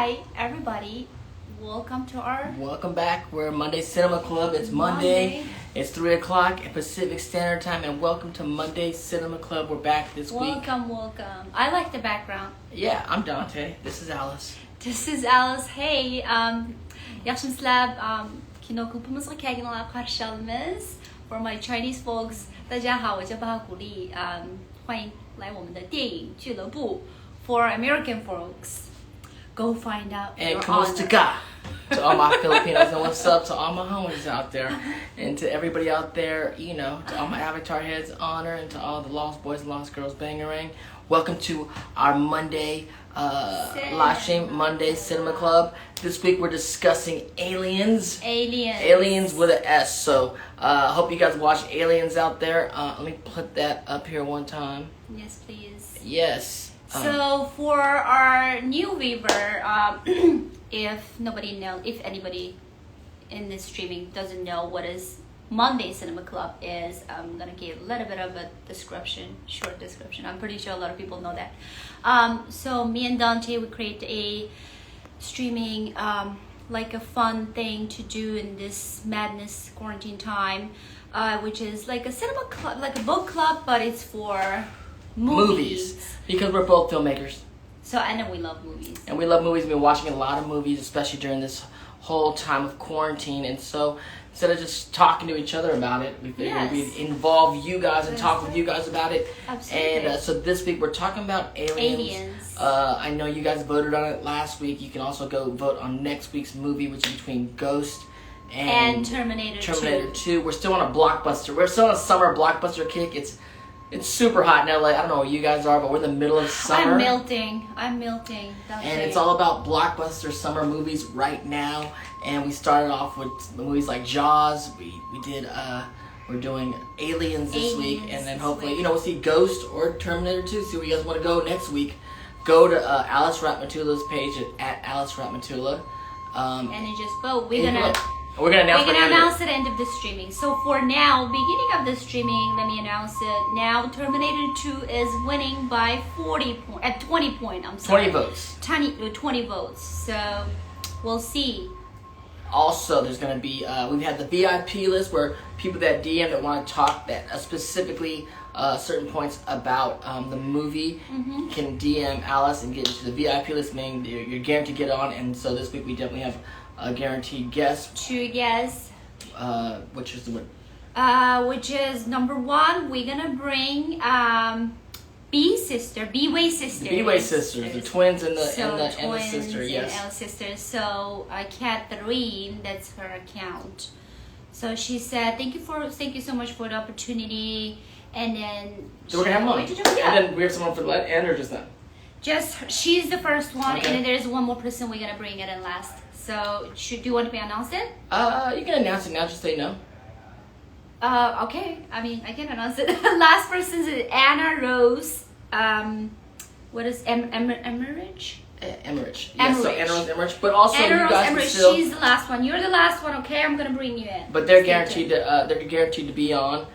Hi, everybody. Welcome to our... Welcome back. We're Monday Cinema Club. It's Monday. It's 3 o'clock at Pacific Standard Time, and welcome to Monday Cinema Club. We're back this week. Welcome. I like the background. Yeah, I'm Dante. This is Alice. This is Alice. Hey, yaxshimizlar. Kinoku pumusga kelganlar qarshilarimiz. For my Chinese folks, 大家好，我叫巴古丽。欢迎来我们的电影俱乐部。For American folks, go find out and your Kamusta to all my Filipinos, and what's up to all my homies out there, and to everybody out there, you know, to all my Avatar heads, honor, and to all the lost boys and lost girls, bangarang. Welcome to our Monday live stream, Monday Cinema Club. This week we're discussing Aliens. Aliens with an S. So hope you guys watch Aliens out there. Let me put that up here one time. Yes, please. Yes. So for our new viewer, if anybody in this streaming doesn't know what is Monday Cinema Club is, I'm gonna give a little bit of a short description. I'm pretty sure a lot of people know that. So me and Dante, we create a streaming, like a fun thing to do in this madness quarantine time, which is like a cinema club, like a book club, but it's for movies. Because we're both filmmakers. So I know we love movies. And we love movies. We've been watching a lot of movies, especially during this whole time of quarantine. And so instead of just talking to each other about it, we figured we'd involve you guys and talk with you guys about it. Absolutely. And so this week we're talking about Aliens. I know you guys voted on it last week. You can also go vote on next week's movie, which is between Ghost and Terminator 2. We're still on a blockbuster. We're still on a summer blockbuster kick. It's super hot in LA. I don't know where you guys are, but we're in the middle of summer. I'm melting. And it's all about blockbuster summer movies right now. And we started off with movies like Jaws. We're doing Aliens this week, and then hopefully, we'll see Ghost or Terminator 2. See where you guys want to go next week. Go to Alice Ratmatula's page at Alice Ratmatula. And then just vote. We're gonna announce it at the end of the streaming. So for now, beginning of the streaming, let me announce it. Now Terminator 2 is winning by 20 points. I'm sorry. 20 votes. 20 votes. So we'll see. Also, there's gonna be we've had the VIP list where people that DM that want to talk that specifically certain points about the movie can DM Alice and get into the VIP list, meaning you're guaranteed to get on. And so this week we definitely have a guaranteed guest. 2 guests. Which is the one? Which is number 1. We're gonna bring B-Way sisters. The B-Way sisters, the twins and the sister. Yes. And sisters. So Catherine, that's her account. So she said, "Thank you so much for the opportunity." And then so we're gonna have one. And then we have someone for the end or just that? Just she's the first one, okay. And then there's one more person we're gonna bring it in last. So do you want to be announced it? You can announce it now. Just say no. Okay. I mean, I can announce it. Last person is Anna Rose. What is Emmerich? Emmerich. Yes, so Anna Rose Emmerich. But also Anna you Rose guys Emmerich. still. She's the last one. You're the last one. Okay, I'm gonna bring you in. But they're guaranteed to be on.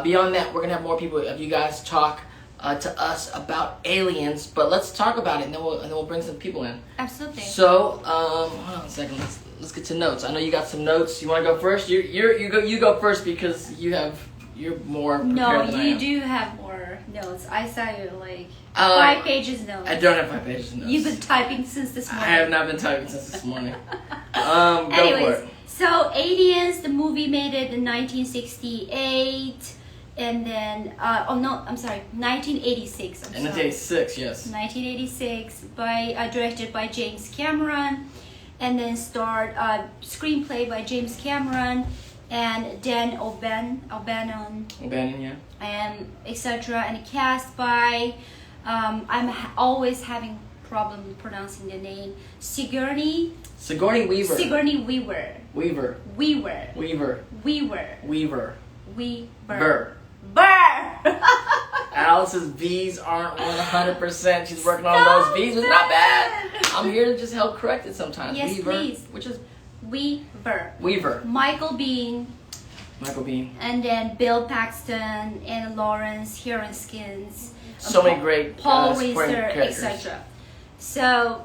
Beyond that, we're gonna have more people of you guys talk to us about Aliens. But let's talk about it, and then we'll bring some people in. Absolutely. So hold on a second. Let's get to notes. I know you got some notes. You want to go first? You go first because you're more prepared than I am. No, you do have more notes. I saw you 5 pages notes. I don't have 5 pages notes. You've been typing since this morning. I have not been typing since this morning. Anyways, go for it. So Aliens, the movie made it in 1968. And then, 1986. 1986, yes. 1986, directed by James Cameron, and then starred screenplay by James Cameron and Dan O'Bannon, yeah, and etc. And cast by, I'm always having problem pronouncing the name, Sigourney Weaver. Alice's V's aren't 100%. She's working on those V's. It's not bad. I'm here to just help correct it sometimes. Yes, Weaver, please. which is Weaver. Michael Biehn. And then Bill Paxton and Lawrence Heronskins. So many great Paul supporting Reiser, characters. etc. So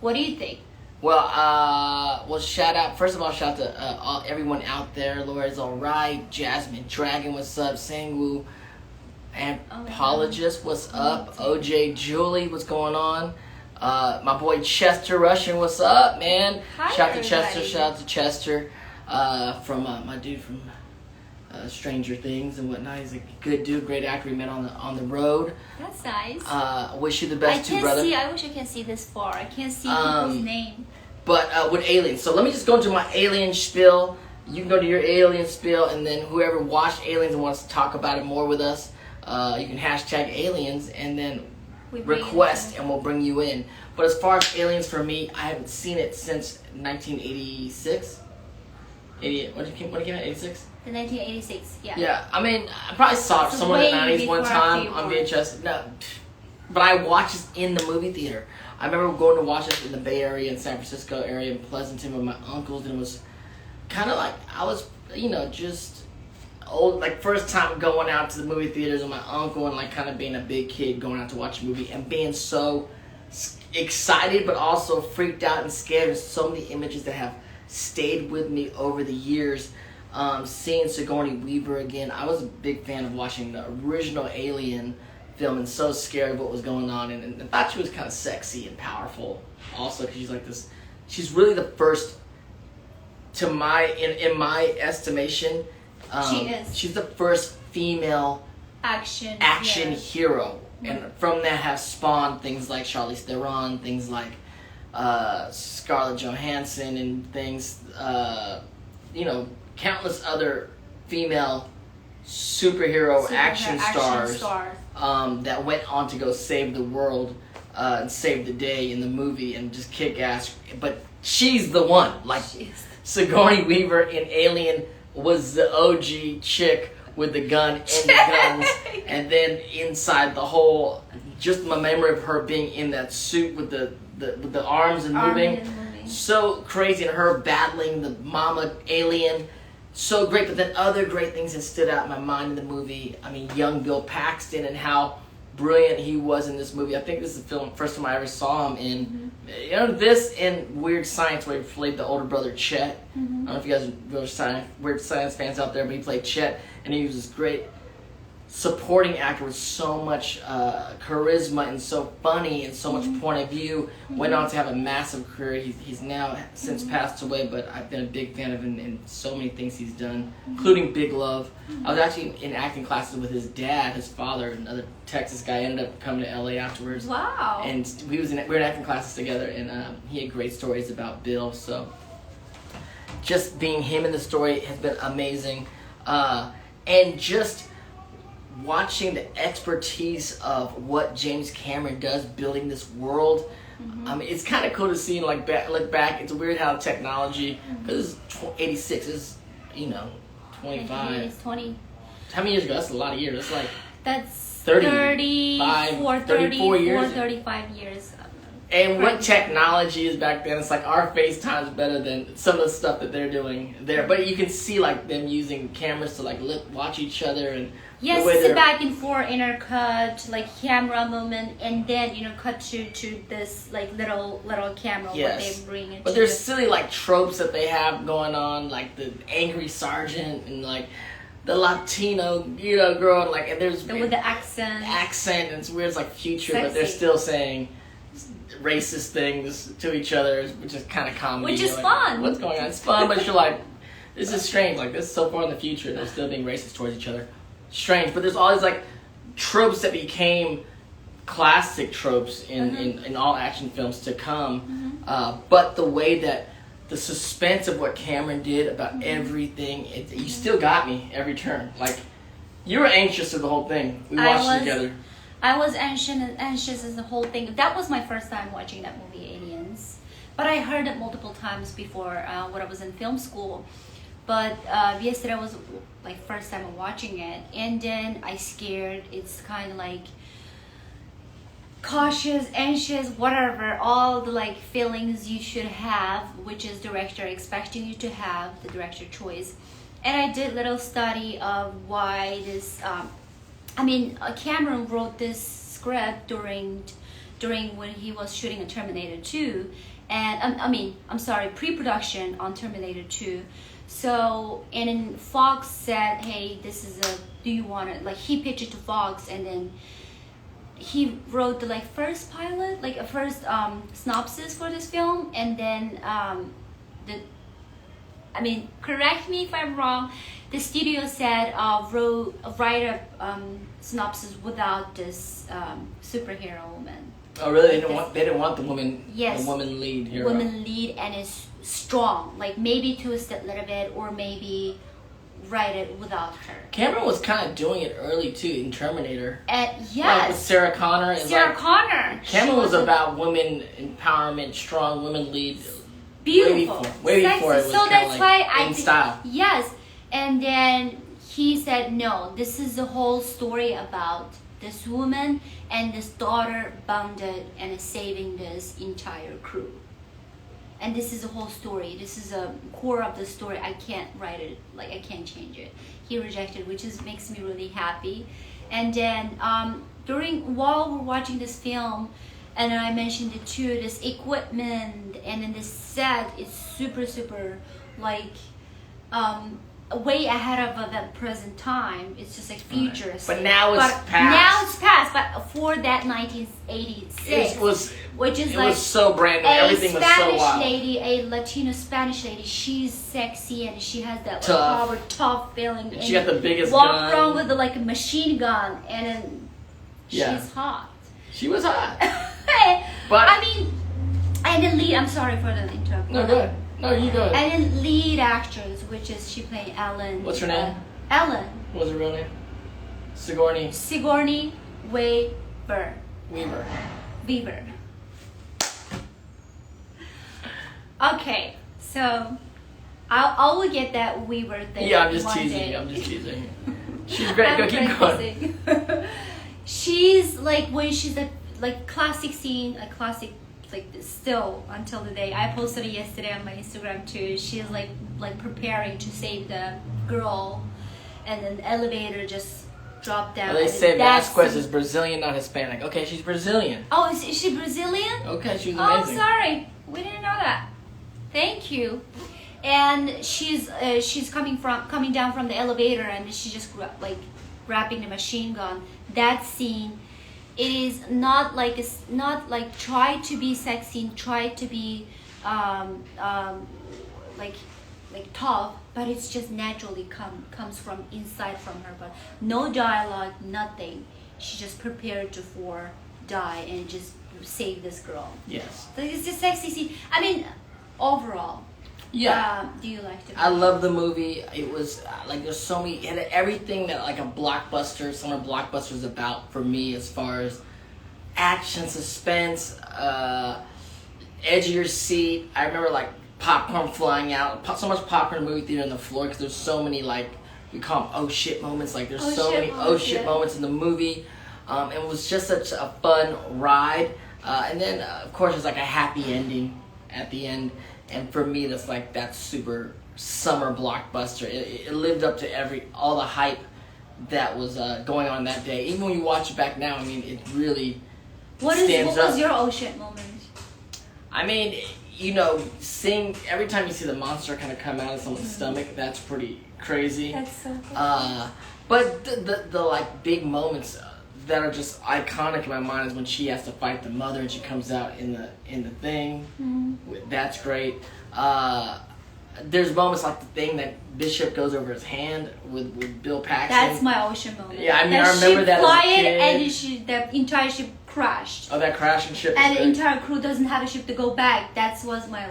What do you think? Well, shout out. First of all, shout out to everyone out there. Laura's all right. Jasmine Dragon, what's up? Sangwoo, Apologist, what's up? OJ Julie, what's going on? My boy Chester Russian, what's up, man? Hi, shout out to everybody. Chester. Shout out to Chester. From my dude from Stranger Things and whatnot. He's a good dude, great actor. We met on the road. That's nice. Wish you the best too, brother. I wish I can see this far. I can't see people's name. But with aliens, so let me just go into my alien spiel. You can go to your alien spiel, and then whoever watched Aliens and wants to talk about it more with us, you can hashtag aliens and then request, and we'll bring you in. But as far as Aliens, for me, I haven't seen it since 1986. 88. When it came out? 86. The 1986. Yeah. Yeah, I mean, I probably saw it somewhere in the 90s one time on VHS. No, but I watched it in the movie theater. I remember going to watch it in the Bay Area, in San Francisco area, in Pleasanton with my uncles, and it was kind of like I was, just old, like first time going out to the movie theaters with my uncle, and like kind of being a big kid going out to watch a movie and being so excited, but also freaked out and scared. There's so many images that have stayed with me over the years. Seeing Sigourney Weaver again, I was a big fan of watching the original Alien film and so scared of what was going on, and I thought she was kind of sexy and powerful also, because she's like this, she's really the first, to my, in my estimation, she is. She's the first female action hero. And from that have spawned things like Charlize Theron, things like Scarlett Johansson, and things, countless other female superhero action stars that went on to go save the world and save the day in the movie and just kick ass. But she's the one. Like, Sigourney Weaver in Alien was the OG chick with the gun and the guns, and then inside the whole, just my memory of her being in that suit with the arms and moving, so crazy, and her battling the mama alien, so great. But then other great things that stood out in my mind in the movie, I mean, young Bill Paxton and how brilliant he was in this movie. I think this is the first time I ever saw him in, this and Weird Science, where he played the older brother Chet. I don't know if you guys are Weird Science fans out there, but he played Chet, and he was this great supporting actor with so much charisma and so funny and so much point of view. Went on to have a massive career. He's now since passed away, but I've been a big fan of him in so many things he's done, including Big Love. I was actually in acting classes with his dad, his father, another Texas guy. Ended up coming to LA afterwards. Wow. And we were in acting classes together, and he had great stories about Bill. So just being him in the story has been amazing. And just watching the expertise of what James Cameron does building this world, I mean, it's kind of cool to see, like, look back. It's weird how technology, because it's 86, is 25. It's 20. How many years ago? That's a lot of years. That's like That's 34 years. 35 years. And what technology is back then, it's like our FaceTime's better than some of the stuff that they're doing there. But you can see, like, them using cameras to, like, watch each other, and yes, it's a back and forth intercut, like camera movement, and then cut to this like little camera. Yes. What they bring into. But there's silly like tropes that they have going on, like the angry sergeant and like the Latino girl, like, and there's with the accent, and it's weird. It's like future, sexy. But they're still saying racist things to each other, which is kind of comedy. Which is like, fun. What's going on? It's fun, but you're like, this is strange. Like, this is so far in the future, they're still being racist towards each other. Strange, but there's all these like tropes that became classic tropes in all action films to come. But the way that the suspense of what Cameron did about everything, you still got me every turn. Like, you were anxious through the whole thing. We watched it together. I was anxious as the whole thing. That was my first time watching that movie, Aliens. But I heard it multiple times before when I was in film school. But yesterday was like first time watching it, and then I scared. It's kind of like cautious, anxious, whatever, all the like feelings you should have, which is director expecting you to have, the director choice. And I did little study of why this. Cameron wrote this script during during when he was shooting a Terminator 2, and I'm sorry, pre-production on Terminator 2. So, and then Fox said, hey, this is do you want it? Like, he pitched it to Fox, and then he wrote the first pilot, a first synopsis for this film, and then correct me if I'm wrong, the studio said write a synopsis without this superhero woman. Oh really? They didn't want the woman. Yes. The woman lead hero. Woman lead and is strong. Maybe twist it a little bit, or maybe write it without her. Cameron was kind of doing it early too in Terminator. Yes. Like with Sarah Connor. Sarah Connor. Cameron was about women empowerment, strong women lead. Beautiful. Way before it was so that's why in style. Yes. And then he said, no, this is the whole story about this woman and this daughter bonded and saving this entire crew. And this is the whole story. This is a core of the story. I can't write it, I can't change it. He rejected, which makes me really happy. And then while we're watching this film, and I mentioned it too, this equipment and then this set is super, super way ahead of the present time. It's just futuristic. But now it's past. Now it's past. But for that 1986, it was so brand new. Everything was so Spanish wild. lady, a Latino Spanish lady. She's sexy and she has that Tough. tough feeling. And she got the biggest walk gun. around with a machine gun, and then she's hot. She was hot. But and the lead. I'm sorry for the interrupt. No, go ahead. No, you go ahead. And then lead actress, which is she playing Ellen. What's her name? Ellen. What was her real name? Sigourney. Sigourney Weaver. Weaver. Okay, so I will get that Weaver thing. Yeah, I'm just teasing. She's great. Go keep going. She's when she's classic scene, a classic still until the day. I posted it yesterday on my Instagram too. She's preparing to save the girl, and then the elevator just dropped down. Well, they say Vasquez is Brazilian, not Hispanic. Okay, she's Brazilian. Oh, is she Brazilian? Okay, she's amazing. Oh, sorry, we didn't know that. Thank you. And she's coming down from the elevator, and she's just grabbing the machine gun. That scene. It is not try to be sexy and try to be tough, but it's just naturally comes from inside from her. But no dialogue, nothing. She just prepared to die and just save this girl. Yes. So it's just sexy scene. Overall. Yeah. Do you like it? I love the movie. It was there's so many, and everything that a blockbuster, summer blockbuster is about for me, as far as action, suspense, edge of your seat. I remember popcorn flying out. So much popcorn in the movie theater on the floor because there's so many we call them oh shit moments. There's so many oh shit moments in the movie. It was just such a fun ride. And then of course there's a happy ending at the end. And for me, that's that super summer blockbuster. It lived up to all the hype that was going on that day. Even when you watch it back now, it really stands up. What was your oh shit moment? Seeing every time you see the monster kind of come out of someone's stomach, that's pretty crazy. That's so cool. But the big moments that are just iconic in my mind is when she has to fight the mother and she comes out in the thing. Mm-hmm. That's great. There's moments like the thing that Bishop goes over his hand with Bill Paxton. That's my ocean moment. Yeah, I remember that as a kid. And the entire ship crashed. Oh, that crashing ship. And the entire crew doesn't have a ship to go back. That was my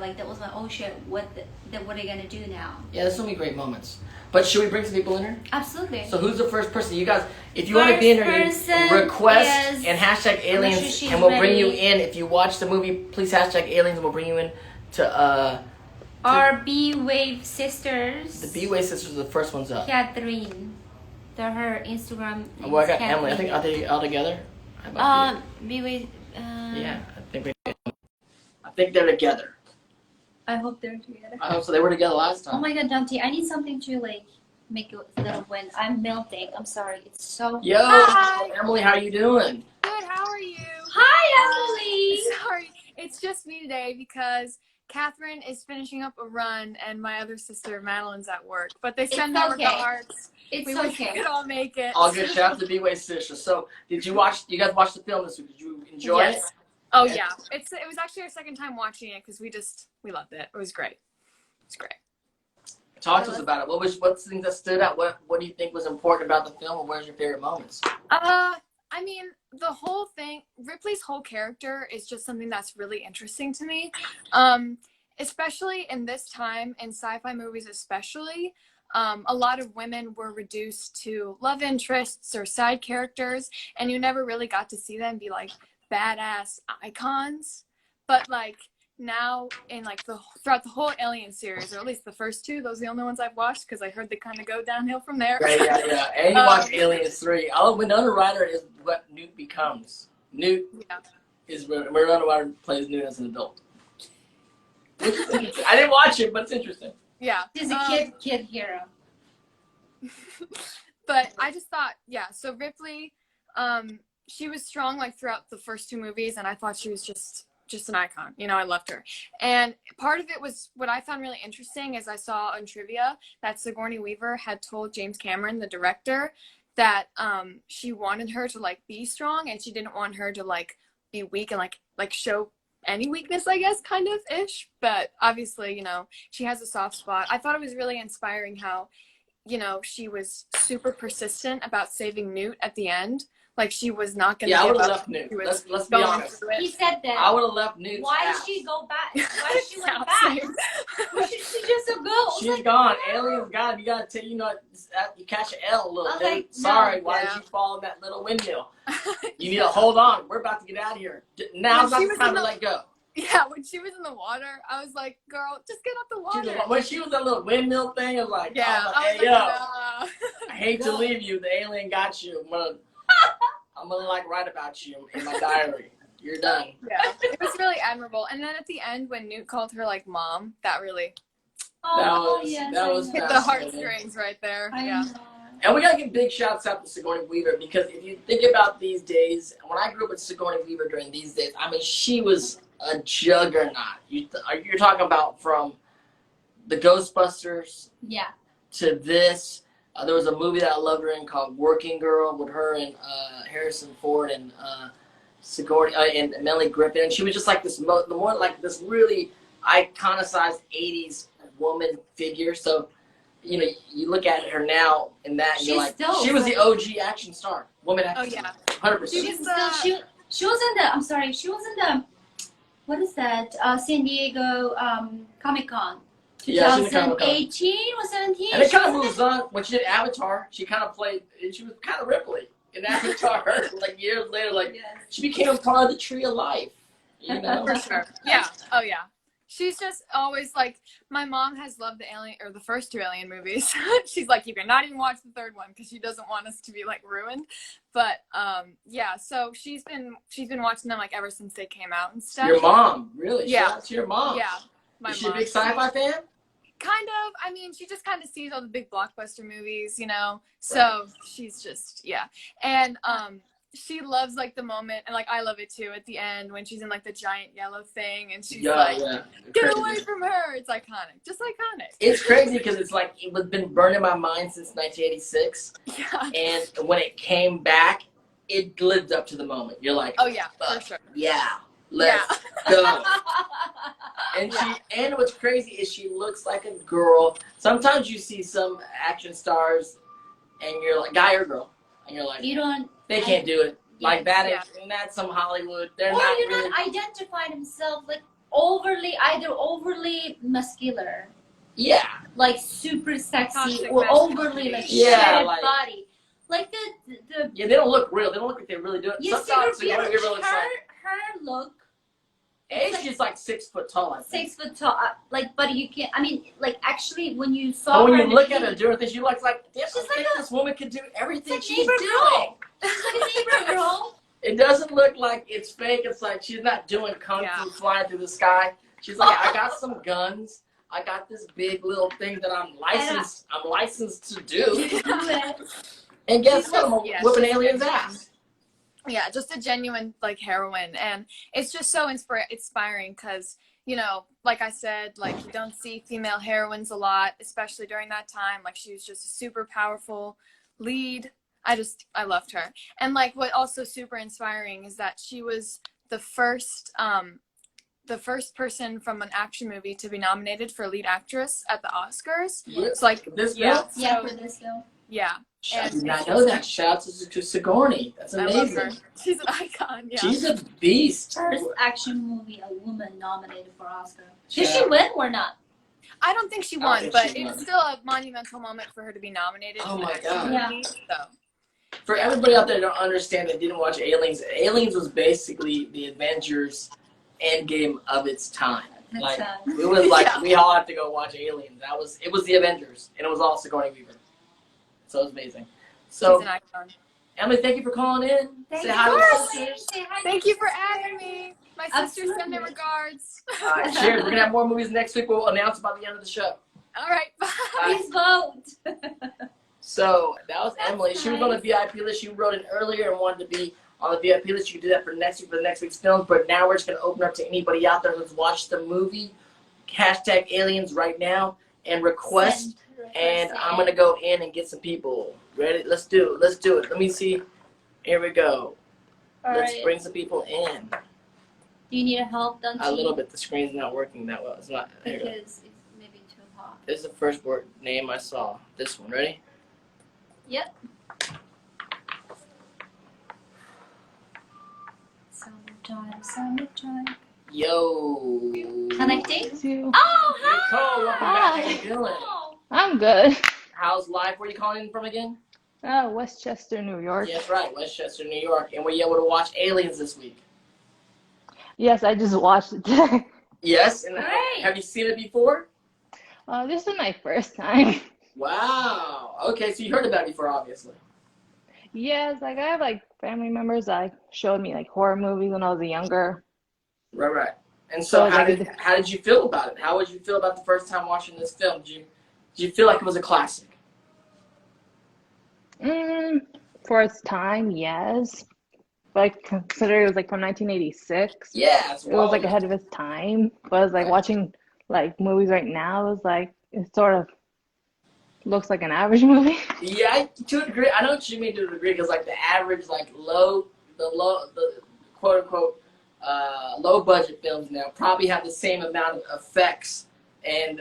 oh shit. What are they gonna do now? Yeah, there's so many great moments. But should we bring some people in here? Absolutely. So who's the first person? You guys, if you want to be in here, request and hashtag aliens, and we'll bring you in. If you watch the movie, please hashtag aliens, and we'll bring you in to our B-Wave sisters. The B-Wave sisters are the first ones up. Catherine. Her Instagram is I got Catherine. Emily. I think, are they all together? B-Wave. Yeah, I think they're together. I hope they're together. I hope so. They were together last time. Oh my god, Dante, I need something to make it a little wind. I'm melting. I'm sorry. It's so Yo, Hi. Emily, how you doing? Good, how are you? Hi, Emily. Sorry, it's just me today because Catherine is finishing up a run and my other sister Madeline's at work. But they send their regards. It's we wish we could all make it. All good. Shout out to B-Way sister. So, did you watch? You guys watched the film this week? Did you enjoy it? Oh yeah, it was actually our second time watching it because we loved it. It was great. It's great. Talk to us about it. What's the things that stood out? What do you think was important about the film, and what are your favorite moments? I mean, the whole thing, Ripley's whole character is just something that's really interesting to me. Especially in this time, in sci-fi movies especially, a lot of women were reduced to love interests or side characters, and you never really got to see them be like badass icons. But like now in like throughout the whole Alien series, or at least the first two, those are the only ones I've watched because I heard they kind of go downhill from there. Right, yeah. And you watch Alien 3. Winona Ryder is what Newt becomes. Newt is Winona Ryder plays Newt as an adult. I didn't watch it, but it's interesting. Yeah. She's a kid hero. But I just thought, so Ripley, she was strong like throughout the first two movies, and I thought she was just an icon. You know, I loved her. And part of it was what I found really interesting is I saw on trivia that Sigourney Weaver had told James Cameron, the director, that she wanted her to like be strong, and she didn't want her to like be weak and like show any weakness, I guess, kind of ish. But obviously, you know, she has a soft spot. I thought it was really inspiring how, you know, she was super persistent about saving Newt at the end. Like, she was not going to give up. I would have left Newt. Let's be honest. He said that. I would have left Newt. Why did she go back? Why did she went back? She just a girl. She's gone. Alien's gone. You got to, you catch an L a little bit. Like, sorry, why did she fall in that little windmill? You need to hold on. We're about to get out of here. Now's not the time to let go. Yeah, when she was in the water, I was like, girl, just get out the water. When she was that little windmill thing, I was like, hey, yo, I hate to leave you. The alien got you. I'm gonna like write about you in my diary. You're done. Yeah, it was really admirable. And then at the end, when Newt called her like mom, that really that was hit the heartstrings right there. Yeah. And we gotta give big shouts out to Sigourney Weaver, because if you think about these days, when I grew up with Sigourney Weaver during these days, I mean, she was a juggernaut. You're talking about from the Ghostbusters to this. There was a movie that I loved her in called Working Girl with her and Harrison Ford and Sigourney and Melanie Griffin, and she was just like this this really iconicized 80s woman figure. So, you know, you look at her now in that, and you're like, she was the OG action star, woman action star, 100%. She was in the. I'm sorry, she was in the. What is that? San Diego Comic-Con. 2018 or 17. And it kind of moves on. When she did Avatar, she kind of played, and she was kind of Ripley in Avatar. Like years later, she became a part of the Tree of Life. You know, for sure. Yeah. Oh yeah. She's just always like, my mom has loved the Alien or the first two Alien movies. She's like, you cannot even watch the third one because she doesn't want us to be like ruined. But so she's been watching them like ever since they came out and stuff. Your mom, really? Yeah. Shout out to your mom. Yeah. Is she a big sci-fi fan? Kind of. I mean, she just kind of sees all the big blockbuster movies, you know. So she's just and she loves like the moment, and like I love it too at the end when she's in like the giant yellow thing, and she's get away from her. It's iconic, just iconic. It's crazy because it's like it was been burned in my mind since 1986. Yeah. And when it came back, it lived up to the moment. You're like, oh yeah, for sure. Yeah. Let's go. And what's crazy is she looks like a girl. Sometimes you see some action stars and you're like, guy or girl, and you're like, they can't do it. Like that is that's some Hollywood. They're not really identify themselves like either overly muscular. Yeah. Like super sexy Toxic or overly like shredded body. Like the they don't look real. They don't look like they really do it. Sometimes her look. And she's like 6 foot tall, I think. 6 foot tall. But you can't, I mean, like, actually, when you saw her. When you in look at her doing things, you like, this woman can do everything she's doing. She's like a neighbor girl. It doesn't look like it's fake. It's like she's not doing kung fu flying through the sky. She's like, I got some guns. I got this big little thing that I'm licensed to do. And guess what? I'm whipping aliens' ass. Yeah, just a genuine like heroine, and it's just so inspiring because like I said, like you don't see female heroines a lot, especially during that time. Like she was just a super powerful lead. I loved her, and like what also super inspiring is that she was the first person from an action movie to be nominated for lead actress at the Oscars. Yes. So like This yeah, film? Yeah, so, for this film. yeah. I did not it's know just- that. Shout out to Sigourney. That's I love her. amazing. She's an icon. Yeah. She's a beast. First action movie a woman nominated for Oscar. Did Yeah. she win or not? I don't think she I don't won, think but she won. it's still a monumental moment for her to be nominated. Oh for my an action God. movie, so. For everybody out there that don't understand that didn't watch Aliens, Aliens was basically the Avengers Endgame of its time. That's Like sad. it was like Yeah. we all had to go watch Aliens. It was the Avengers, and it was all Sigourney Weaver. So it was amazing. So She's an icon. Emily, thank you for calling in. Thank Say you. hi to Of the course. sisters. Say hi to Thank the you for sisters. having me. My sisters send their Absolutely. regards. All right, cheers. We're gonna have more movies next week. We'll announce about the end of the show. All right, bye. Please vote. So that was That's Emily. She was on the nice. VIP list. She wrote in earlier and wanted to be on the VIP list. You can do that for next week for the next week's films. But now we're just gonna open up to anybody out there who's watched the movie. Hashtag aliens right now and request. And I'm gonna go in and get some people. Ready? Let's do it. Let's do it. Let me see. Here we go. Let's Alright. bring some people in. Do you need help, don't you? A little bit. The screen's not working that well. It's not. Here we go. Because it's maybe too hot. This is the first word name I saw. This one. Ready? Yep. Summertime. Yo. Connecting? Oh, hi! Nicole, welcome back. How you doing? Oh, I'm good. How's life? Where are you calling in from again? Westchester, New York. Yes, right. Westchester, New York. And were you able to watch Aliens this week? Yes, I just watched it today. Yes. And Great. have you seen it before? This is my first time. Wow. Okay, so you heard about it before, obviously. Yes, like I have like family members that showed me like horror movies when I was younger. Right, right. And so, So, how like, did you feel about it? How would you feel about the first time watching this film? Did you feel like it was a classic? For its time, yes. But I consider it was like from 1986. Yeah, It was like ahead of its time. But it's like Right. watching like movies right now is like it sort of looks like an average movie. Yeah, to a degree. I know what you mean to a degree because like the average, like the quote unquote low budget films now probably have the same amount of effects and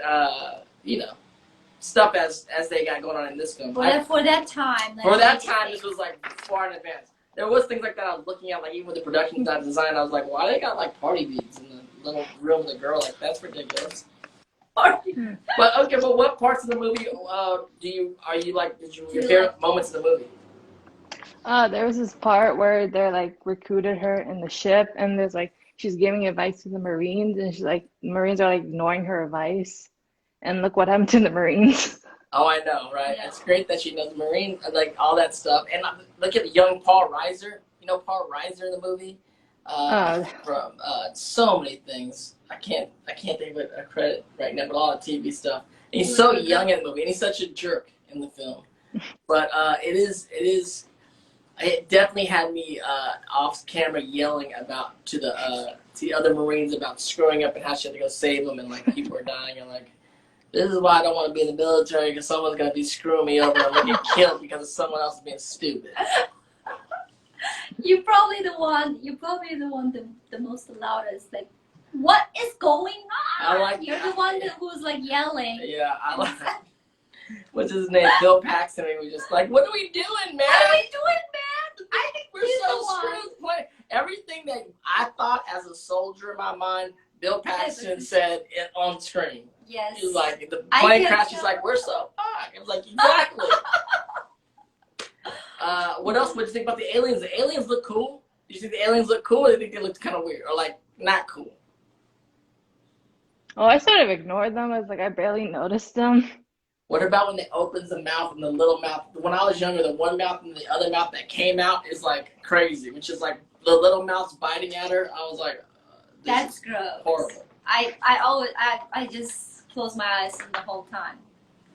stuff as they got going on in this film. for that time. For that time, this was like far in advance. There was things like that I was looking at, like even with the production design, I was like, why they got like party beads in the little room with the girl? Like that's ridiculous. But okay, but what parts of the movie did your favorite moments of the movie? There was this part where they're like recruited her in the ship, and there's like she's giving advice to the Marines, and she's like the Marines are like ignoring her advice, and look what happened to the Marines. Oh, I know, right? Yeah. It's great that she knows the Marine, like all that stuff. And look at young Paul Reiser. You know Paul Reiser in the movie from so many things. I can't think of a credit right now, but all the TV stuff. And he's so young in the movie, and he's such a jerk in the film. But it definitely had me off camera yelling to the other Marines about screwing up and how she had to go save them, and like people are dying, and like this is why I don't want to be in the military because someone's gonna be screwing me over and I'm gonna get killed because of someone else being stupid. You're probably the one the most loudest. Like, what is going on? I like You're that. the one who's like yelling. Yeah, I like. What's his name? Bill Paxton. And we were just like, what are we doing, man? What are we doing, man? I think We're he's so the one. screwed. Like, everything that I thought as a soldier in my mind, Bill Paxton said it on screen. Yes. He was like, the I plane can crash. He's tell. like, we're so fucked. It was like, exactly. What else would you think about the aliens? The aliens look cool. Did you think the aliens look cool, or do you think they looked kind of weird, or like not cool? Oh, I sort of ignored them. I was like I barely noticed them. What about when they opens the mouth and the little mouth? When I was younger, the one mouth and the other mouth that came out is like crazy, which is like the little mouth's biting at her. I was like, this That's is gross. horrible. I just close my eyes the whole time.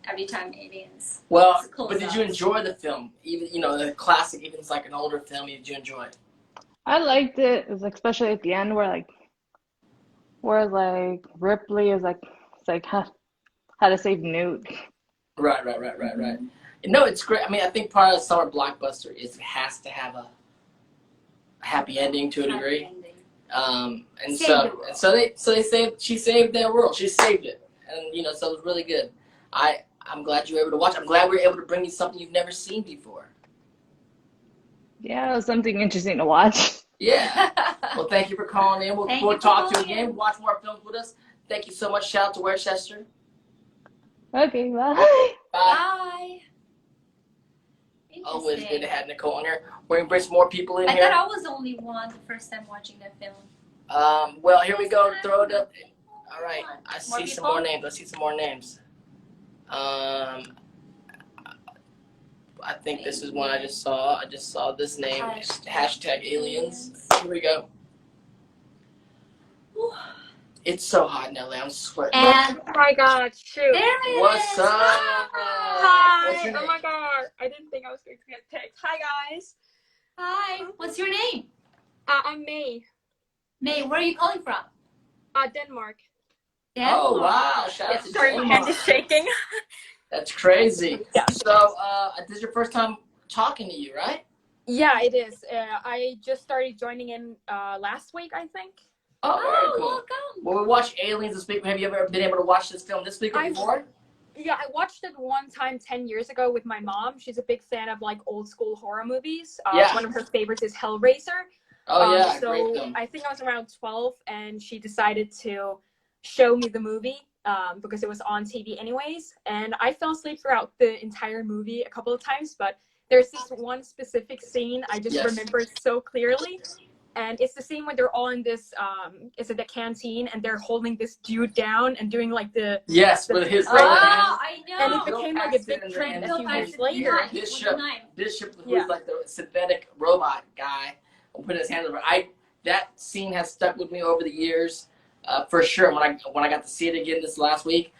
Every time aliens. Well, It's close but did you eyes. enjoy the film? Even the classic, even if it's like an older film, did you enjoy it? I liked it, especially at the end where Ripley is it's like how to save Newt. Right. No, it's great. I mean, I think part of the summer blockbuster is it has to have a happy ending to a degree. And so they saved. She saved their world. She saved it, and so it was really good. I'm glad you were able to watch. I'm glad we were able to bring you something you've never seen before. Yeah, it was something interesting to watch. Yeah. Well, thank you for calling in. We'll talk to you again. Watch more films with us. Thank you so much. Shout out to Worcester. Okay, bye. Bye. Bye. Always good to have Nicole on here. We're going to bring some more people in I here. thought I was the only one the first time watching that film. Well, here we go. Throw it up. All right. I see some people? more names. Let's see some more names. I think this is one I just saw. I just saw this name. Hashtag aliens. Here we go. It's so hot in LA. I'm sweating. And Oh my god, shoot. there it What's is. up? Hi. What's your Oh name? my god. I didn't think I was going to get picked. Hi guys. Hi. What's your name? I'm May. May, where are you calling from? Denmark. Oh, wow. Shout out to Sorry, my hand is shaking. That's crazy. Yeah. So, this is your first time talking to you, right? Yeah, it is. I just started joining in last week, I think. Oh, very cool. Welcome. Well, we watched Aliens this week. Have you ever been able to watch this film this week or before? Yeah, I watched it one time 10 years ago with my mom. She's a big fan of old school horror movies. Yeah. One of her favorites is Hellraiser. Oh, yeah. So Great film. I think I was around 12 and she decided to show me the movie because it was on TV anyways. And I fell asleep throughout the entire movie a couple of times, but there's this one specific scene I just remember so clearly. And it's the scene when they're all in this, the canteen, and they're holding this dude down and doing the... Yes, with his Oh, I know. And it became a big trend a few years later. Bishop, who's like the synthetic robot guy, will put his hand over. That scene has stuck with me over the years, for sure. When I got to see it again this last week,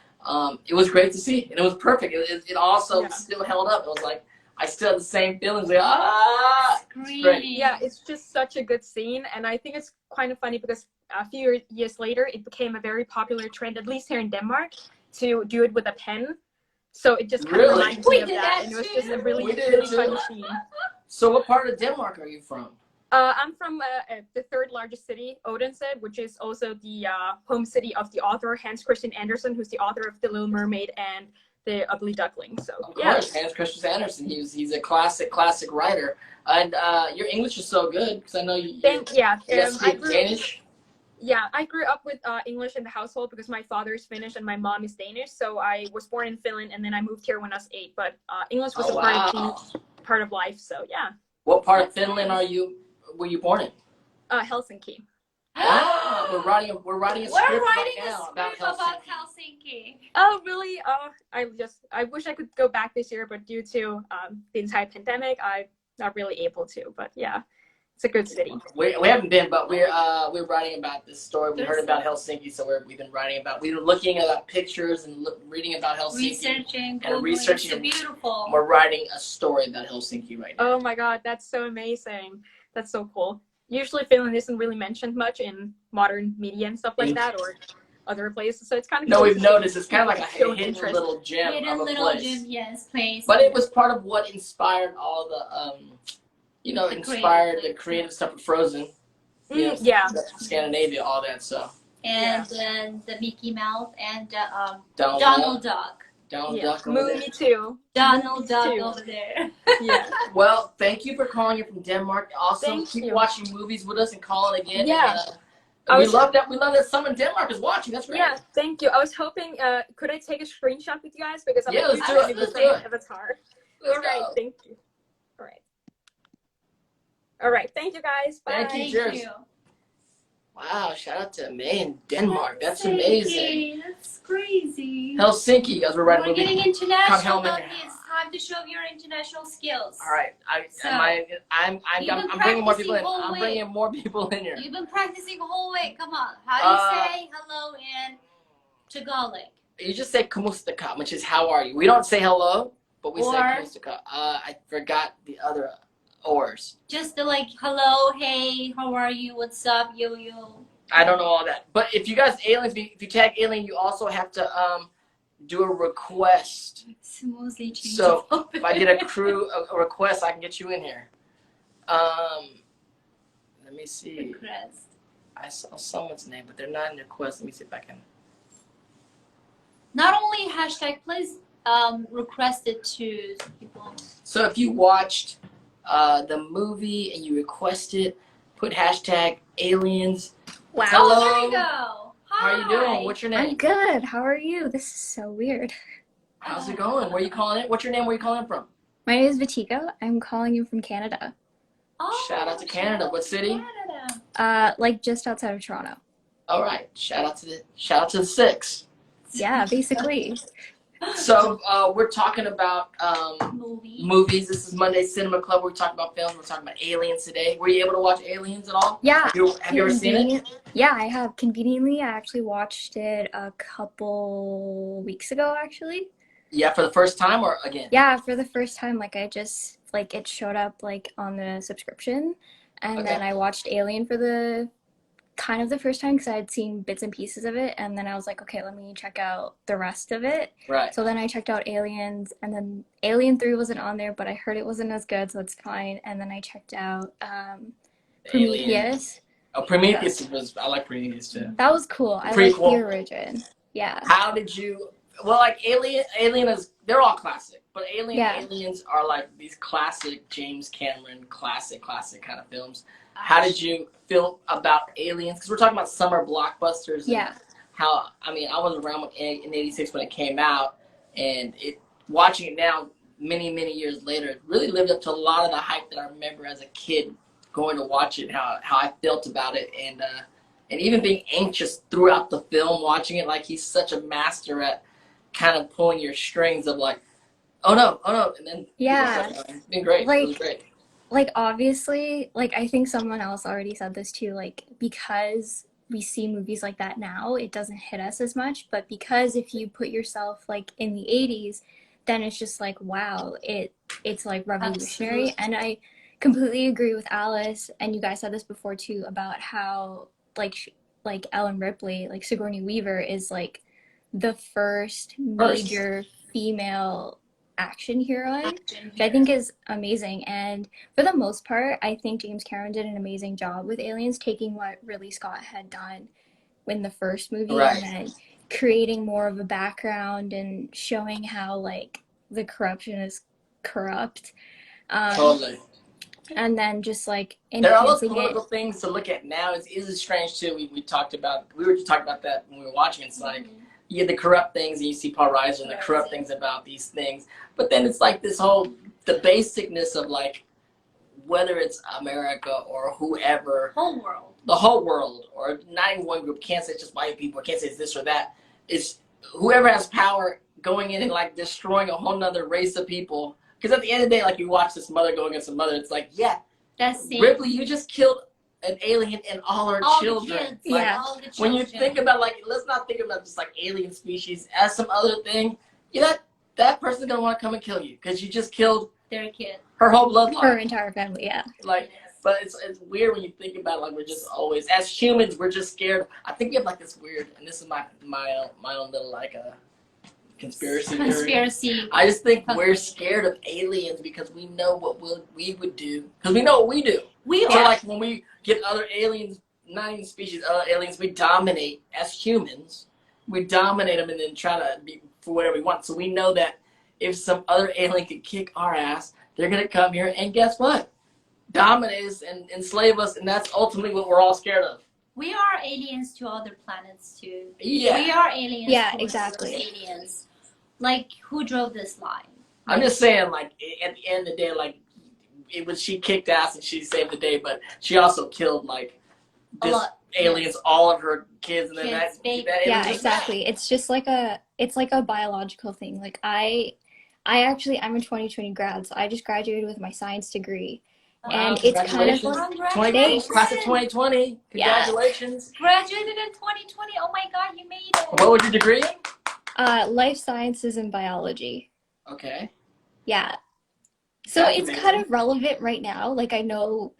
it was great to see, and it was perfect. It also still held up. It was like I still had the same feelings. It's great. Yeah, it's just such a good scene, and I think it's kind of funny because a few years later, it became a very popular trend, at least here in Denmark, to do it with a pen. So it just kind of reminded me of that, and it was just a really funny scene. So what part of Denmark are you from? I'm from the third largest city, Odense, which is also the home city of the author Hans Christian Andersen, who's the author of The Little Mermaid and The Ugly Duckling. So of course, Hans Christian Andersen. He's a classic writer. And your English is so good because I know you speak Danish. Yeah, I grew up with English in the household because my father is Finnish and my mom is Danish. So I was born in Finland and then I moved here when I was 8. But English was part of life. So yeah. What part of Finland were you born in? Helsinki. We're writing a script about Helsinki. Oh really? I wish I could go back this year, but due to the entire pandemic, I'm not really able to. But yeah, it's a good city. We haven't been, but we're writing about this story. We heard about Helsinki, so we've been looking at pictures and reading about Helsinki, researching. It's beautiful. We're writing a story about Helsinki right now. Oh my god, that's so amazing. That's so cool. Usually Finland isn't really mentioned much in modern media and stuff like that, or other places, so it's kind of cool. No, we've noticed it's kind of like a hidden little gem of a place. Place. But it was part of what inspired all the, inspired the creative stuff of Frozen. Scandinavia, all that stuff. And the Mickey Mouse and Donald Duck. Donald Duck. Me too. Donald Duck over there. Yeah. Well, thank you for calling in from Denmark. Awesome. Keep watching movies with us and calling again. Yeah. And, we love that. We love that someone in Denmark is watching. That's great. Yeah. Thank you. I was hoping. Could I take a screenshot with you guys because I'm let's do it. Let's do it. Avatar. Let's All right. go. Thank you. All right. Thank you guys. Bye. Thank you. Cheers. Wow, shout out to May in Denmark. That's amazing. That's crazy. Helsinki, guys, we're writing. We're getting international. It's time to show your international skills. All right, I'm bringing more people in. I'm bringing more people in here. You've been practicing the whole week. Come on. How do you say hello in Tagalog? You just say kumusta ka, which is how are you. We don't say hello, but we say kumusta ka. I forgot the other Oars. Just the like, hello, hey, how are you? What's up, yo yo? I don't know all that. But if you guys aliens, if you tag alien, you also have to do a request. Smoothly change So the topic. if I get a request, I can get you in here. Let me see. Request. I saw someone's name, but they're not in the request. Let me see if I can. Not only hashtag, please request it to people. So if you watched the movie and you requested, put hashtag aliens. Wow. Hello. Oh, there we go. How are you doing? What's your name? I'm good. How are you? This is so weird. How's it going? Where are you calling it? What's your name? Where are you calling from? My name is Vitika. I'm calling you from Canada. Oh, Shout out to Canada. What city? Canada. Like just outside of Toronto. All right. Shout out to the six. Yeah, basically. So we're talking about Movie. movies. This is Monday Cinema Club. We're talking about films. We're talking about aliens today. Were you able to watch Aliens at all? Yeah. Have you ever seen it? Yeah, I have. Conveniently, I actually watched it a couple weeks ago, actually. Yeah, for the first time or again? Yeah, for the first time, like I just, like it showed up like on the subscription. And Okay. then I watched Alien for the kind of the first time because I had seen bits and pieces of it. And then I was like, okay, let me check out the rest of it. Right. So then I checked out Aliens, and then Alien 3 wasn't on there, but I heard it wasn't as good, so it's fine. And then I checked out Prometheus. Oh, Prometheus was. I like Prometheus too. That was cool. I Pretty like cool. the origin. Yeah. How did you? Well, like Alien is. They're all classic, but Aliens are like these classic James Cameron classic kind of films. How did you feel about Aliens? Because we're talking about summer blockbusters. And Yeah. How I mean, I was around in '86 when it came out, and watching it now, many years later, it really lived up to a lot of the hype that I remember as a kid going to watch it. How I felt about it, and even being anxious throughout the film, watching it. Like he's such a master at kind of pulling your strings of like, oh no, and then Yeah. it's been great. Like, it was great. Like, obviously, like, I think someone else already said this too, like, because we see movies like that now, it doesn't hit us as much, but because if you put yourself, like, in the 80s, then it's just like, wow, it's, like, revolutionary, Absolutely. and I completely agree with Alice, and you guys said this before, too, about how, like Ellen Ripley, like, Sigourney Weaver is, like, the first major female action heroine, which I think is amazing. And for the most part, I think James Cameron did an amazing job with Aliens, taking what Ridley Scott had done in the first movie Right. and then creating more of a background and showing how like the corruption is corrupt. Totally. And then just like There are those enhancing political it. things to look at now. Is strange too. We were just talking about that when we were watching. It's like you get the corrupt things, and you see Paul Reiser and the corrupt things about these things. But then it's like this whole the basicness of like whether it's America or whoever, Whole world. the whole world, or not even one group. Can't say it's just white people. Can't say it's this or that. It's whoever has power going in and like destroying a whole nother race of people. Because at the end of the day, like you watch this mother go against a mother, it's like, yeah, That's it. Ripley, you just killed an alien and all her children. The kids. Like, Yeah. All the when you children. think about like, let's not think about just like alien species as some other thing. Yeah, that person's gonna want to come and kill you because you just killed their kid. her whole bloodline. Her entire family, yeah. Like, but it's weird when you think about it, like we're just always as humans we're just scared. I think we have like this weird, and this is my own little like conspiracy theory. Conspiracy. I just think we're scared of aliens because we know what we would do. Because we know what we do. We So are. like when we get other aliens, not even species, other aliens, we dominate as humans. We dominate them and then try to be for whatever we want. So we know that if some other alien could kick our ass, they're gonna come here and guess what? Dominate us and enslave us, and that's ultimately what we're all scared of. We are aliens to other planets too. Yeah. We are aliens. Yeah, to exactly. Aliens. Like who drove this line? I'm just saying, like at the end of the day, like she kicked ass and she saved the day, but she also killed like A this lot. aliens, all of her kids, and then Kids, that babies. alien Yeah, just exactly. It's just like it's like a biological thing. Like I'm a 2020 grad, so I just graduated with my science degree. And it's kind of Congratulations. Congratulations. Class of 2020. Yeah. Congratulations. Graduated in 2020. Oh my God, you made it. What was your degree? life sciences and biology. Okay. Yeah. So That's it's amazing. kind of relevant right now. Like I know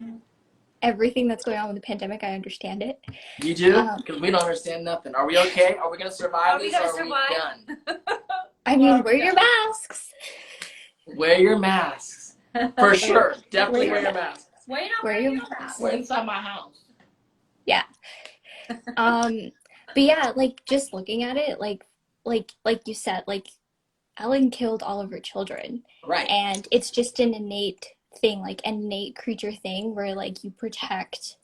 everything that's going on with the pandemic. I understand it. You do? Because we don't understand nothing. Are we okay? Are we gonna survive this? Or are we done? I mean, wear your masks. Wear your masks for sure. Definitely wear your mask. Why not Wear wear your your mask. mask? We're inside my house. Yeah. But yeah, like just looking at it, like you said, like Ellen killed all of her children, Right. and it's just an innate thing, like an innate creature thing, where like you protect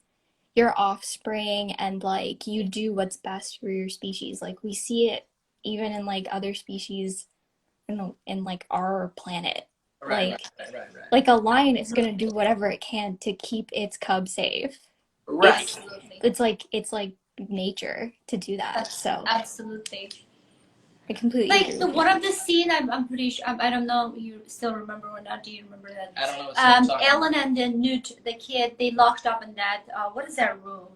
your offspring and like you do what's best for your species. Like we see it even in like other species in like our planet. Right. Like a lion is gonna do whatever it can to keep its cub safe. Right. Absolutely. It's like nature to do that. So Absolutely. I completely Like agree the with one you. of the scene, I'm pretty sure. I don't know. You still remember or not? Do you remember that? I don't know what I'm talking Ellen and then Newt, the kid, they locked up in that. What is that room?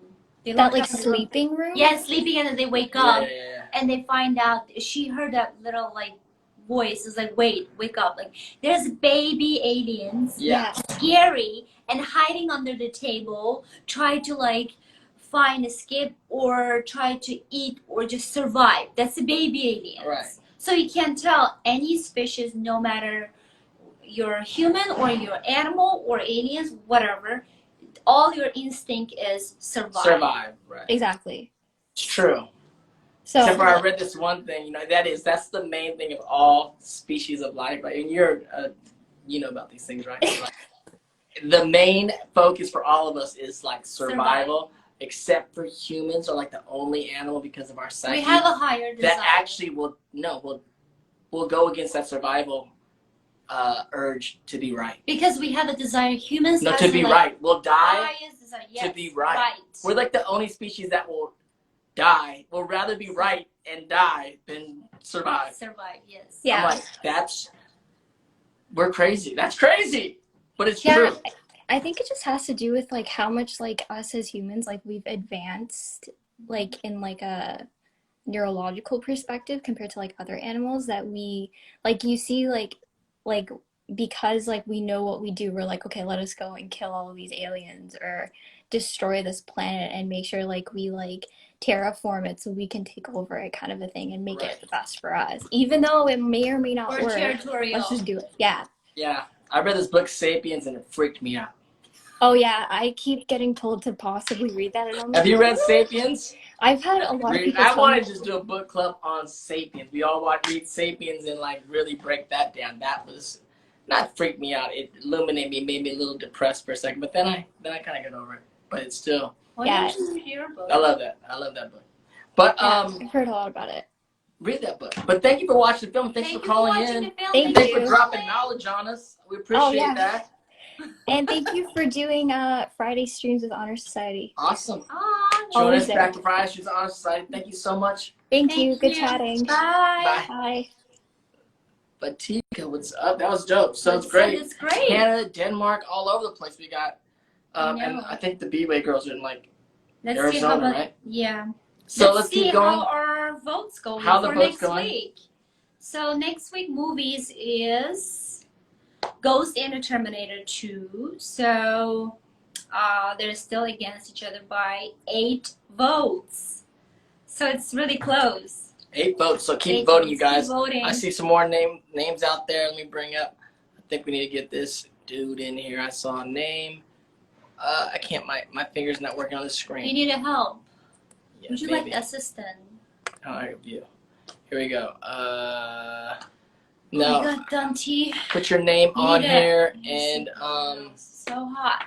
They That locked like up in the room. sleeping room? Yeah, sleeping, and then they wake about. up Yeah. and they find out she heard that little like voice. It's like, wait, wake up! Like there's baby aliens, Yeah. scary, and hiding under the table, try to like find escape or try to eat or just survive. That's the baby aliens. Right. So you can tell any species, no matter you're human or you're animal or aliens, whatever, all your instinct is survive. Survive. Right. Exactly. It's true. So Except for I read this one thing, you know, that's the main thing of all species of life, right? And you're, you know about these things, right? The main focus for all of us is like survival, except for humans are like the only animal because of our psyche. We have a higher desire. that actually will go against that survival urge to be right. Because we have a desire. Humans No, has to be like right. We'll die highest desire. Yes, to be right. We're like the only species that will die. We'll rather be right and die than survive. Survive, yes. yeah. I'm like, we're crazy. That's crazy. But it's Yeah, true. I think it just has to do with like how much like us as humans like we've advanced like in like a neurological perspective compared to like other animals that we like you see like because like we know what we do, we're like, okay, let us go and kill all of these aliens or destroy this planet and make sure like we like terraform it so we can take over it kind of a thing and make Right. it the best for us. Even though it may or may not Or work. territorial. Let's just do it. Yeah. Yeah. I read this book, Sapiens, and it freaked me out. Oh yeah, I keep getting told to possibly read that, and I'm Have like, you read Sapiens? I've had a lot of people I tell want me. to just do a book club on Sapiens. We all read Sapiens and like really break that down. That was not freaked me out. It illuminated me, made me a little depressed for a second, but then I kind of got over it. But it's still. Why Yeah. don't you read your book? I love that. I love that book. But Yeah, I've heard a lot about it. read that book. But thank you for watching the film. Thanks for calling in. The film. Thank Thanks for you. dropping knowledge on us. We appreciate yeah. that. And thank you for doing Friday streams with Honor Society. Awesome. Aw, Join Always us there. back to Friday Streets Honor Society. Thank you so much. Thank you. Good you. chatting. Bye. Bye. Batika, what's up? That was dope. Sounds great. It's great. Canada, Denmark, all over the place we got. I know. And I think the B-Way girls are in like Let's see Arizona, how about, right? Yeah. So let's see keep going. how our votes go How the for votes next going? week. So next week movies is Ghost and the Terminator 2. So they're still against each other by 8 votes. So it's really close. 8 votes. So keep 8 voting, you votes. guys. Keep voting. I see some more names out there. Let me bring up. I think we need to get this dude in here. I saw a name. I can't. My finger's not working on the screen. You need a help. Yeah, Would you maybe. like the assistant? All right, view. Here we go. Oh No. my God, Dante. Put your name You on need here it. and So hot.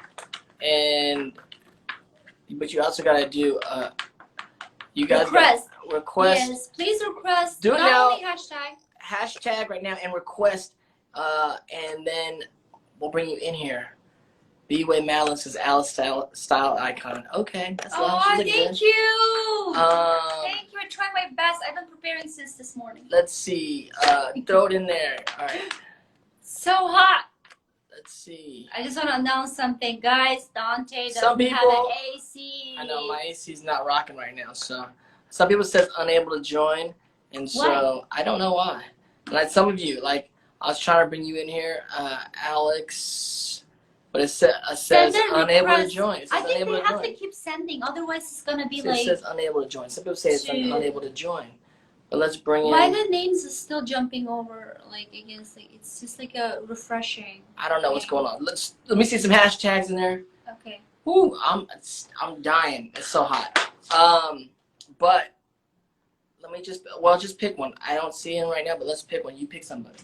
but you also gotta do you guys Request. request Yes, please request. Do it not now. only hashtag. hashtag right now and request and then we'll bring you in here. B-Way Malice is Alice style icon. Okay, that's Oh, She's looking thank good. you. Thank I tried my best. I've been preparing since this morning. Let's see. Throw it in there. All right. So hot. Let's see. I just want to announce something, guys. Dante doesn't Some have people- an AC. I know my AC's not rocking right now, so some people says unable to join, and so Why? I don't know why. Like some of you, like I was trying to bring you in here, Alex, but it says Send a unable to request. join. It says I think unable they to have join. to keep sending, otherwise it's gonna be It like. says unable to join. Some people say it's unable to join. But let's bring Why in. the names are still jumping over like against like it's just like a refreshing. I don't know what's going on. Let me see some hashtags in there. Okay. Ooh, I'm dying. It's so hot. But let me just pick one. I don't see him right now, but let's pick one. You pick somebody.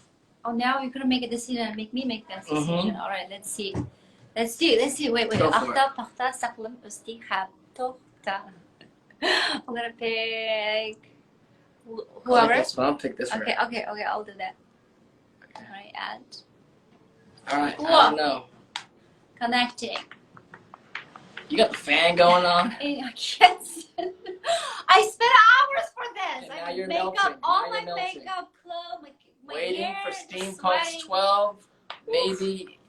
Oh, now you're gonna make a decision and make me make that decision. Mhm. All right, let's see. Let's see. Wait. Go for it. Tahta, saklım, üstü, tahta. I'm gonna pick whoever. This one. I'll pick this one. Okay, I'll do that. Okay. All right, add. All right. I Whoa. don't know. Connecting. You got the fan going on. I can't stand it. I spent hours for this. And now I you're makeup, melting. all Now my you're melting. makeup, clothes, my Waiting hair, for is Steam sweating. Punks 12. Maybe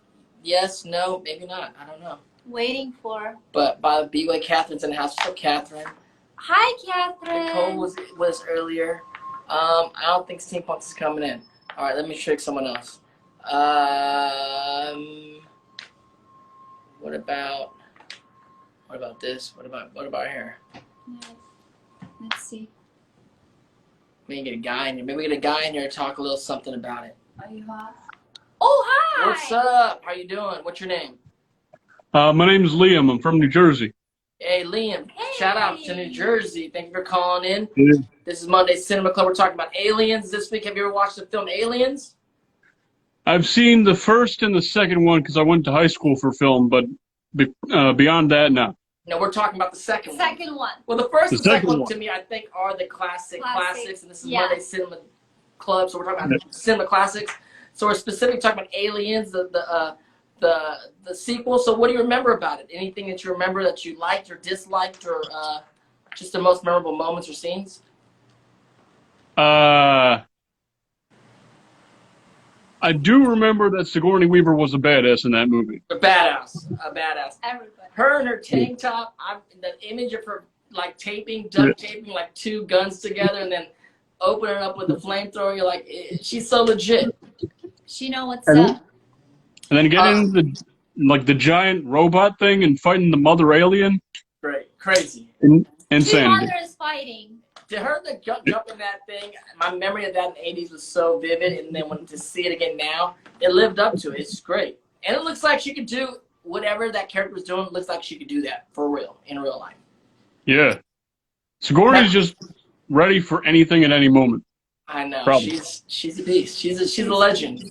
yes, no, maybe not. I don't know. Waiting for. But by the way, Catherine's in the house. So Catherine. Hi, Catherine. Nicole was with us earlier. I don't think Steam Punks is coming in. All right, let me trick someone else. What about this? What about here? Let's see. Maybe get a guy in here. Maybe get a guy in here and talk a little something about it. Are you hot? Oh, hi. What's up? How you doing? What's your name? My name's Liam. I'm from New Jersey. Hey, Liam. Hey. Shout out to New Jersey. Thank you for calling in. Yeah. This is Monday Cinema Club. We're talking about aliens this week. Have you ever watched the film Aliens? I've seen the first and the second one because I went to high school for film, but beyond that, no. No, we're talking about the second one. Second one. Well, the first The and second second one one. to me, I think, are the classics, and this is Yeah. Monday Cinema Club, so we're talking about cinema classics. So we're specifically talking about Aliens, the sequel. So what do you remember about it? Anything that you remember that you liked or disliked, or just the most memorable moments or scenes? I do remember that Sigourney Weaver was a badass in that movie. A badass. Everybody. Her and her tank top. The image of her like duct taping like two guns together, and then opening it up with the flamethrower. You're like, she's so legit. She know what's And up. then getting the giant robot thing and fighting the mother alien. Great, crazy. Insanity. 200 is fighting. To her, the jump in that thing, my memory of that in the 80s was so vivid, and then to see it again now, it lived up to it. It's great. And it looks like she could do whatever that character was doing. It looks like she could do that for real, in real life. Yeah. Sigourney's just ready for anything at any moment. I know. Probably. She's a beast. She's a legend.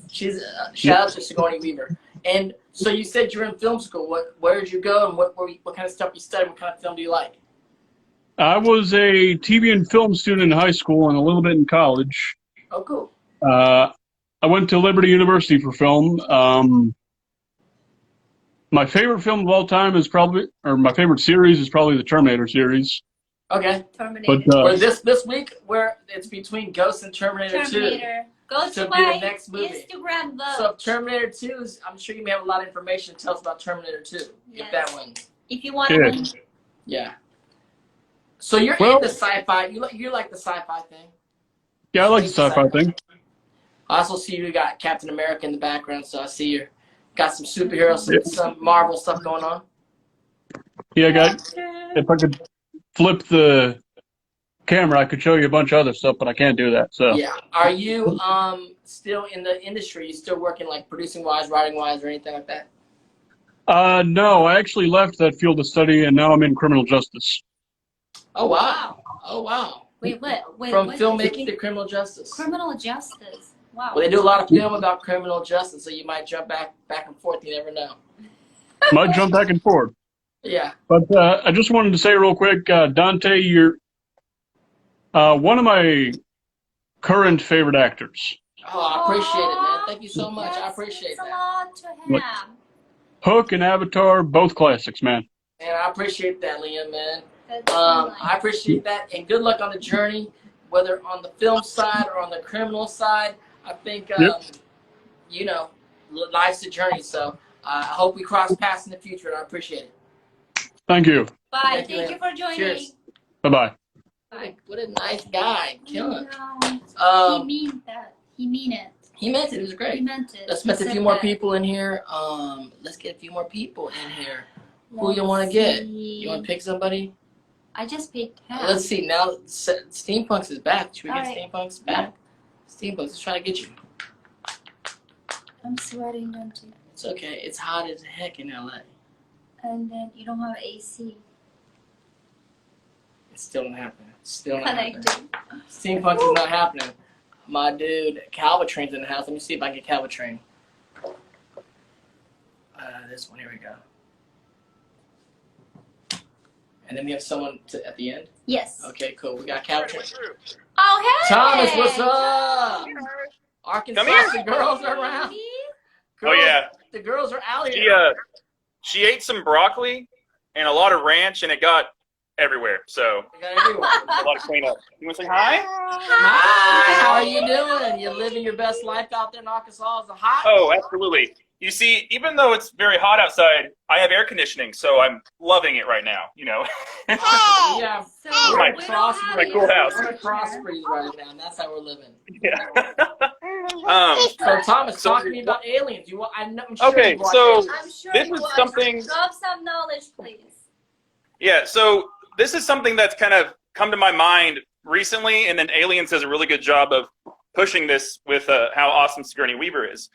Shout out to Sigourney Weaver. And so you said you're in film school. Where did you go, and what kind of stuff you studied? What kind of film do you like? I was a TV and film student in high school and a little bit in college. Oh, cool. I went to Liberty University for film. My favorite film of all time is my favorite series is probably the Terminator series. Okay. Terminator. But Where this week, where it's between Ghost and Terminator 2. Terminator. Go To to be the my next movie. Instagram vote. So Terminator 2 is, I'm sure you may have a lot of information to tell us about Terminator 2, Yes. if that wins. If you want to Yeah. win. Yeah. So you're into sci-fi. You like the sci-fi thing? yeah, I like the sci-fi thing. I also see you got Captain America in the background, so I see you got some superheroes, some Marvel stuff going on. Yeah, if I could flip the camera, I could show you a bunch of other stuff, but I can't do that. So Yeah. Are you still in the industry? You still working like producing wise, writing wise, or anything like that? no, I actually left that field of study, and now I'm in criminal justice. Oh wow. Oh wow. Wait, what? From what filmmaking to criminal justice. Criminal justice. Wow. Well, they do a lot of film about criminal justice, so you might jump back and forth. You never know. Might jump back and forth. Yeah. But I just wanted to say real quick, Dante, you're one of my current favorite actors. Oh, I appreciate it, man. Thank you so much. I That's- appreciate it's a that. lot to Look. have. Hook and Avatar, both classics, man. And I appreciate that, Liam, man. That's I appreciate that, and good luck on the journey, whether on the film side or on the criminal side. I think, you know, life's a journey, so I hope we cross paths in the future, and I appreciate it. Thank you. Bye. Thank you, Thank you for joining. Cheers. Bye-bye. Bye. What a nice guy. Killing it. No, he Um, mean that. He mean it. He meant it. It was great. He meant it. Let's get a few more people in here. Let's get a few more people in here. Who you want to get? You want to pick somebody? I just picked him. Let's see. Now, Steampunks is back. Should we get Alright. Steampunks back? Steampunks, let's try to get you. I'm sweating, don't you? It's okay. It's hot as heck in LA. And then you don't have AC. It's still not happening. It's still not happening. Connecting. Steampunks is not happening. My dude, Calvatrain's in the house. Let me see if I can get Calvatrain. This one. Here we go. And then we have someone at the end? Yes. Okay, cool. We got Calvatrain. Oh, hey! Thomas, what's up? Arkansas, Come here. the girls are around. Oh, yeah. The girls are out here. She ate some broccoli and a lot of ranch, and it got everywhere. So They got everyone. a lot of cleanup. You want to say hi? Hi, how are you doing? You living your best life out there in Arkansas? Is it hot? Oh, absolutely. You see, even though it's very hot outside, I have air conditioning, so I'm loving it right now. You know. Yeah. So My- we don't have my cool house. We're in a cross freeze right now, and that's how we're living. Yeah. So Thomas, So- talk to me about aliens. I'm sure Okay, you watch so- aliens. I'm sure This you is watched. something- Drop some knowledge, please. Yeah. So this is something that's kind of come to my mind recently, and then Aliens does a really good job of pushing this with how awesome Sigourney Weaver is.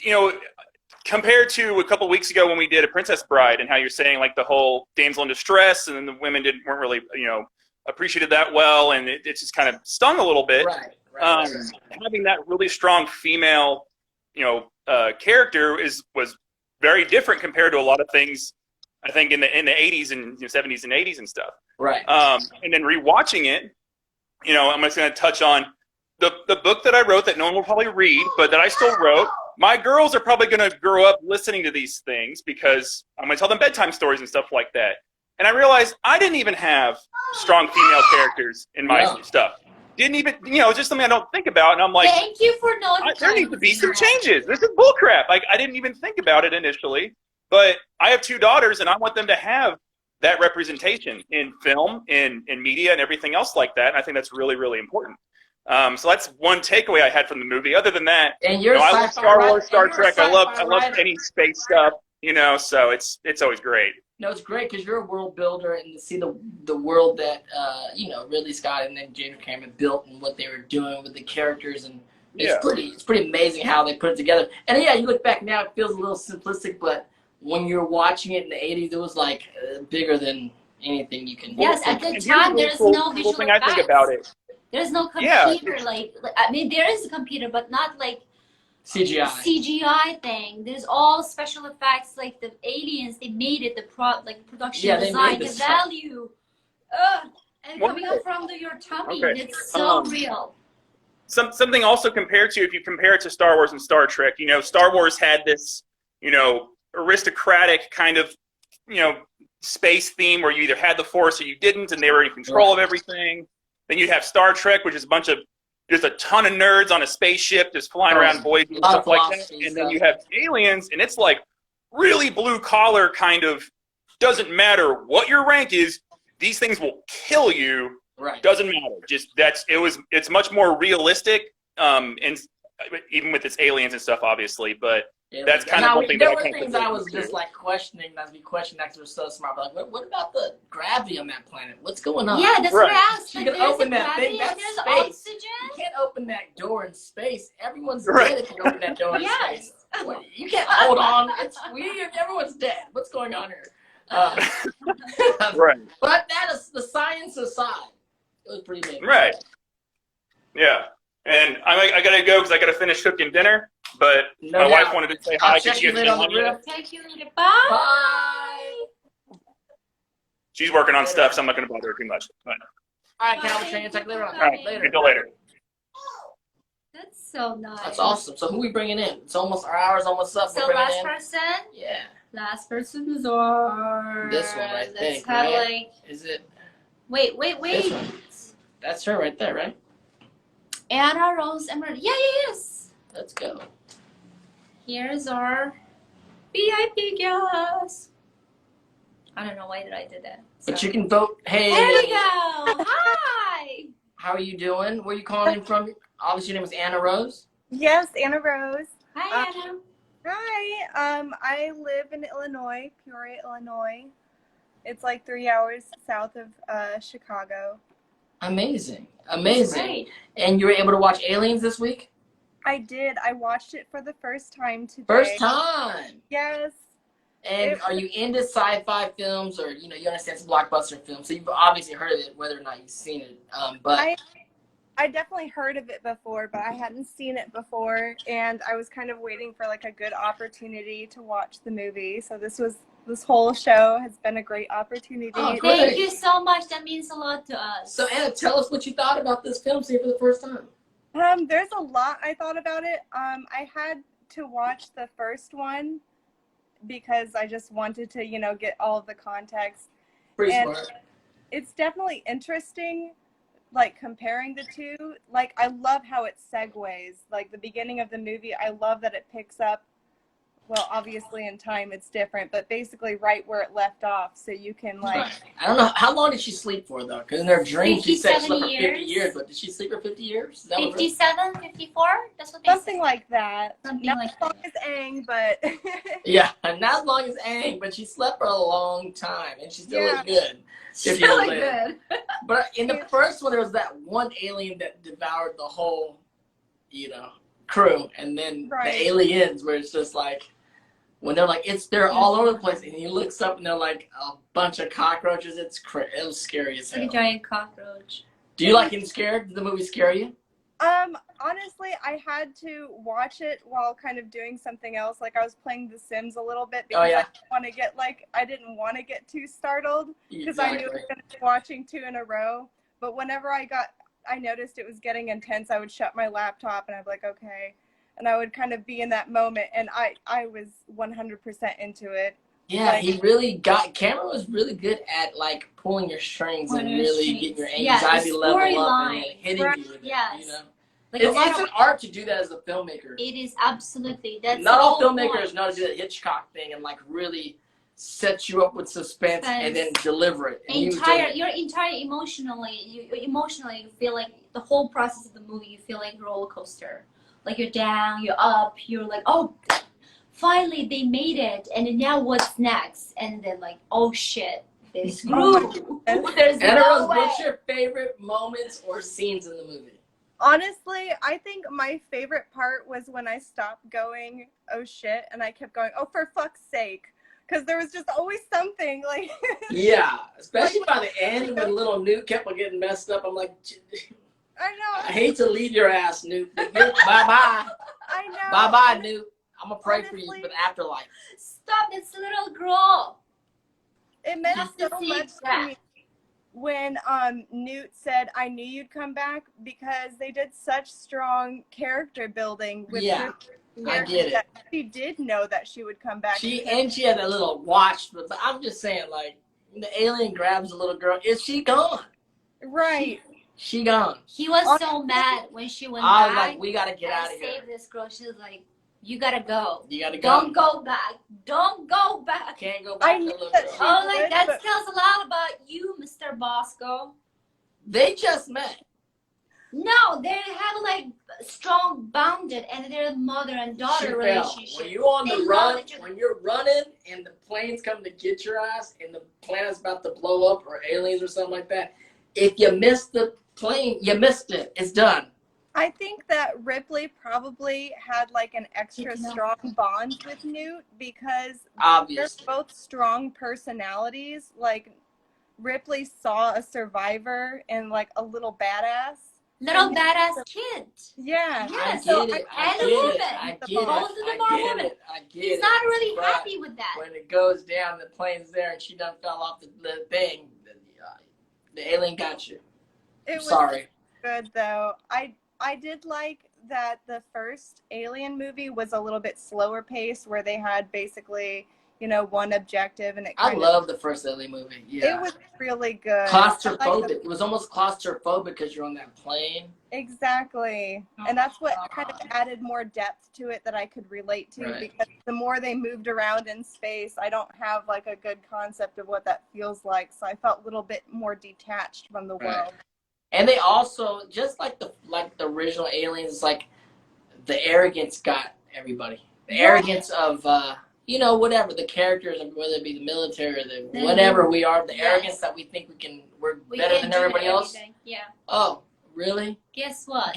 You know, compared to a couple weeks ago when we did A Princess Bride, and how you're saying like the whole damsel in distress, and then the women weren't really appreciated that well, and it just kind of stung a little bit. Right. Having that really strong female, character was very different compared to a lot of things. I think in the 80s and 70s and 80s and stuff. Right. And then rewatching it, I'm just going to touch on the book that I wrote that no one will probably read, but that I still wrote. My girls are probably going to grow up listening to these things because I'm going to tell them bedtime stories and stuff like that. And I realized I didn't even have strong female characters in my stuff. Didn't even, it's just something I don't think about. And I'm like, Thank you for notifying. there needs to be some changes. This is bullcrap. Like, I didn't even think about it initially. But I have 2 daughters, and I want them to have that representation in film, in media, and everything else like that. And I think that's really, really important. So that's one takeaway I had from the movie. Other than that, And you're I love Star Wars, Star Trek. I love writer. any space stuff. So it's always great. No, it's great because you're a world builder, and to see the world that Ridley Scott and then James Cameron built, and what they were doing with the characters, and it's pretty amazing how they put it together. And yeah, you look back now, it feels a little simplistic, but when you're watching it in the 80s, it was like bigger than anything you can. Yes, at the time there's no visual thing I think effects. about it. There's no Yeah. computer I mean there is a computer, but not like CGI. CGI thing. There's all special effects, like the aliens. They made it, the production Yeah, they design, made the this stuff. value, and Well, coming up from your tummy. okay. It's so real. Something also compared to, if you compare it to Star Wars and Star Trek, Star Wars had this, aristocratic kind of, space theme where you either had the Force or you didn't, and they were in control of everything. Then you'd have Star Trek, which is just a ton of nerds on a spaceship just flying around voyages and stuff like that. And then you have Aliens, and it's like really blue collar kind of, doesn't matter what your rank is, these things will kill you. Right. Doesn't matter. It's much more realistic, and even with its aliens and stuff, obviously. But that's kind of one thing there that were I can't things I was just like questioning. That we questioned because we're so smart. But like, what about the gravity on that planet? What's going on? Yeah, that's Right. what I asked. You Like, can there's open a that gravity thing, and that's there's space. oxygen. You can't open that door in space. Everyone's Right. dead if you open that door in Yes. space. What, you can't hold on. It's weird. Everyone's dead. What's going on here? Right. But that is the science aside. It was pretty amazing. Right. Yeah. And I gotta go because I gotta finish cooking dinner. But No my doubt. wife wanted to say I'll hi check because you she later has on the riff. Thank you, later. Bye. Bye. She's working on stuff, so I'm not gonna bother her too much. But All right, Bye. Calvin, check you later on. all right, Later. until later. That's so nice. That's awesome. So who we bringing in? It's almost our hour's almost up. So We're bringing last in. person. Yeah. Last person is our. This one, I That's think, kind of right? like. Is it Wait. this one? That's her right there, right? Anna Rose Emerald. Yeah, yes. Let's go. Here's our VIP guest. I don't know why did I do that. But So- you can vote. Hey. There we go. Hi. How are you doing? Where are you calling in from? obviously your name is Anna Rose. Yes, Anna Rose. Hi, Anna. Hi. I live in Illinois, Peoria, Illinois. It's like 3 hours south of Chicago. Amazing. Amazing. Great. And you were able to watch Aliens this week? I did. I watched it for the first time today. First time. Yes. And are you into sci-fi films, or you understand some blockbuster films? So you've obviously heard of it, whether or not you've seen it. But I definitely heard of it before, but I hadn't seen it before, and I was kind of waiting for like a good opportunity to watch the movie. So this whole show has been a great opportunity. Oh, great. Thank you so much. That means a lot to us. So Anna, tell us what you thought about this film, see it for the first time. There's a lot I thought about it. I had to watch the first one because I just wanted to, get all of the context. Pretty And smart. it's definitely interesting, like, comparing the two. Like, I love how it segues. Like, the beginning of the movie, I love that it picks up, well, obviously in time it's different, but basically right where it left off, so you can, like... Right. I don't know, how long did she sleep for, though? Because in her dream, she said she slept for 50 years. years, but did she sleep for 50 years? Is that what it was? 57, 54? That's what they Something say. like that. Something Not like as long as Aang, but... Yeah, and not as long as Aang, but she slept for a long time, and she still looked good. 50 She's years really later. good. But in the first one, there was that one alien that devoured the whole, crew, and then Right. the aliens, where it's just like, when they're like, they're all over the place, and he looks up and they're like a bunch of cockroaches. It was scary as hell. Like a giant cockroach. Do you like getting scared? Did the movie scare you? Honestly, I had to watch it while kind of doing something else. Like, I was playing The Sims a little bit because I didn't want to get too startled because I knew I was going to be watching two in a row. But whenever I noticed it was getting intense, I would shut my laptop and I'd be like, okay. And I would kind of be in that moment, and I was 100% into it. Yeah, Cameron was really good at, like, pulling your strings and really getting your anxiety level up and hitting you with it, Like it's an art to do that as a filmmaker. It is absolutely. That's not all the whole filmmakers point. know how to do that Hitchcock thing and, like, really set you up with suspense and then deliver it. And You're emotionally, you feel like the whole process of the movie, you feel like a roller coaster. Like, you're down, you're up, you're like, oh, finally they made it, and then now what's next? And then, like, oh shit, they screwed. There's no way. What's your favorite moments or scenes in the movie? Honestly, I think my favorite part was when I stopped going, oh shit, and I kept going, oh, for fuck's sake. Because there was just always something, like... Yeah, especially by the end when little Newt kept on getting messed up. I'm like... I know. I hate to leave your ass, Newt. Bye-bye. I know. Bye-bye, Newt. I'm going to pray Honestly, for you for the afterlife. Stop this little girl. It meant Have so to see much that. to me when Newt said, I knew you'd come back, because they did such strong character building with I get it. that she did know that she would come back. She had that little watch, but I'm just saying, like, the alien grabs the little girl. Is she gone? Right. She gone. He was so mad when she went I back. was like, we got to get out of here. Save this girl. She was like, you gotta go. You got to go. Don't go back. Don't go back. Can't go back to the little that girl. she- Oh, like, that but- tells a lot about you, Mr. Bosco. They just met. No, they have like strong bonded, and they're mother and daughter She fell. relationship. When you're on They the love run, each other. when you're running and the plane's coming to get your ass and the planet's about to blow up or aliens or something like that, if you miss the plane, you missed it. It's done. I think that Ripley probably had like an extra Taking strong bond with Newt because Obviously. they're both strong personalities. Like, Ripley saw a survivor and like a little badass. Little badass kid. Yeah. Yes. I get it. And a woman. I get it. Both of them are women. I get He's it. not really But happy with that. when it goes down, the plane's there, and she done fell off the thing. The alien got you. It was Sorry. good though. I did like that the first Alien movie was a little bit slower paced, where they had basically, one objective, and I love the first Alien movie. Yeah. It was really good. Claustrophobic. It was almost claustrophobic because you're on that plane. Exactly. And that's what kind of added more depth to it that I could relate to, Right. because the more they moved around in space, I don't have like a good concept of what that feels like. So I felt a little bit more detached from the Right. world. And they also, just like the original Aliens, it's like the arrogance got everybody. The arrogance of whatever the characters, whether it be the military or the whatever we are, the arrogance that we think we're better than everybody else. Yeah. Oh, really? Guess what?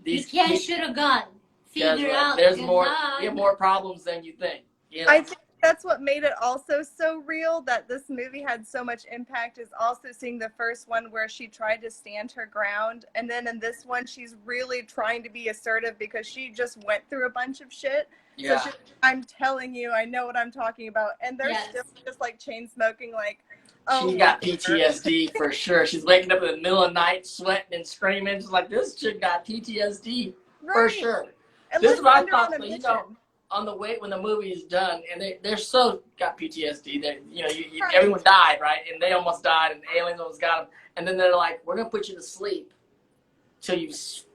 These you can't shoot a gun. Figure out. There's more. We have more problems than you think. You know? I think that's what made it also so real, that this movie had so much impact, is also seeing the first one where she tried to stand her ground, and then in this one she's really trying to be assertive because she just went through a bunch of shit. Yeah. So I'm telling you, I know what I'm talking about, and they're still just like chain smoking, like. Oh, she got PTSD for sure. She's waking up in the middle of the night, sweating and screaming. She's like, this chick got PTSD for sure. And this is what I thought. On the way when the movie is done, and they're so got PTSD. They, everyone died, right? And they almost died, and the aliens almost got them. And then they're like, we're gonna put you to sleep till you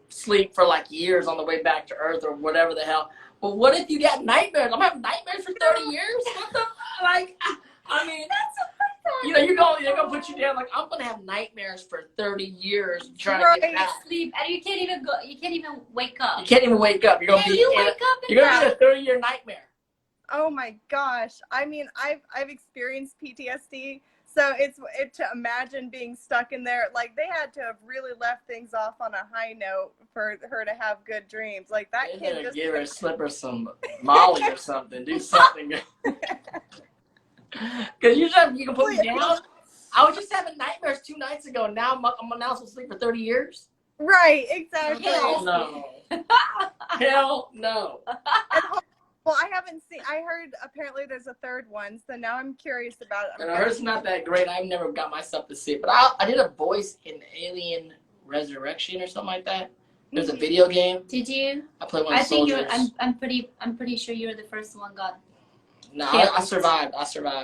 sleep for like years on the way back to Earth or whatever the hell. But what if you got nightmares? I'm having nightmares for 30 years. What the I mean, that's what I thought. They're gonna put you down like I'm gonna have nightmares for 30 years trying to get back. Sleep, and you can't even wake up. You can't even wake up. You're gonna be in a 30-year nightmare. Oh my gosh! I mean, I've experienced PTSD, so it's to imagine being stuck in there. Like they had to have really left things off on a high note for her to have good dreams. Like that kid just give her a slipper some Molly or something. Do something. Because you can put me down. I was just having nightmares 2 nights ago, and now I'm now supposed to sleep for 30 years? Right, exactly. Hell no. Hell no. Well, I haven't seen, I heard apparently there's a third one, so now I'm curious about it. And I heard it's not that great. I've never got myself to see it. But I did a voice in Alien Resurrection or something like that. There's a video game. Did you? I played one of the soldiers. I'm pretty sure you're the first one got. No, I survived.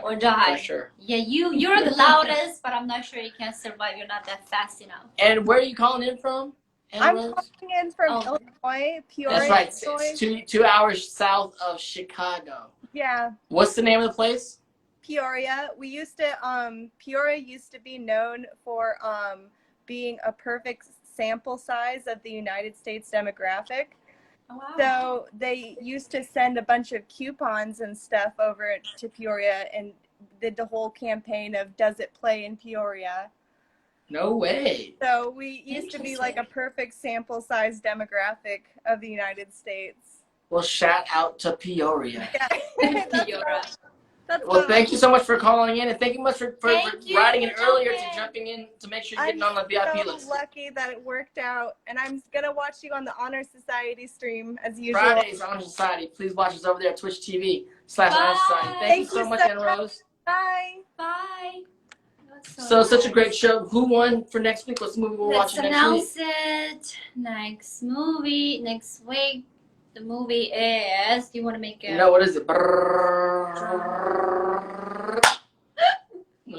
Or died. For sure. Yeah, you're the loudest, but I'm not sure you can survive. You're not that fast enough. And where are you calling in from? I'm calling in from Illinois, Peoria. That's right. It's 2 hours south of Chicago. Yeah. What's the name of the place? Peoria. We used to Peoria used to be known for being a perfect sample size of the United States demographic. Oh, wow. So they used to send a bunch of coupons and stuff over to Peoria and did the whole campaign of Does It Play in Peoria? No way. So we used to be like a perfect sample size demographic of the United States. Well, shout out to Peoria. Yeah. Peoria. Well, thank you so much for calling in, and thank you much for writing in earlier to jumping in to make sure you're getting on the VIP list. I'm so lucky that it worked out, and I'm going to watch you on the Honor Society stream as usual. Fridays, Honor Society. Please watch us over there at Twitch TV /Honor Society. Thank you so much, Anna Rose. Bye. Bye. So such a great show. Who won for next week? What's the movie we're watching next week? Let's announce it. Next week. The movie is. Do you want to make it? No, what is it? What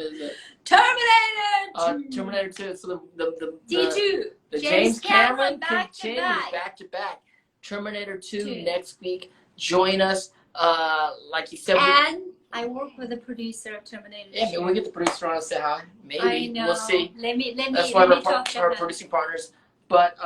is it? Terminator 2. Terminator 2. So the D2. The James Cameron back continues back to back. Terminator 2 next week. Join us. Like you said. And I work with the producer of Terminator 2. Yeah, maybe we'll get the producer on and say hi. Maybe. I know. We'll see. That's one of our producing partners. But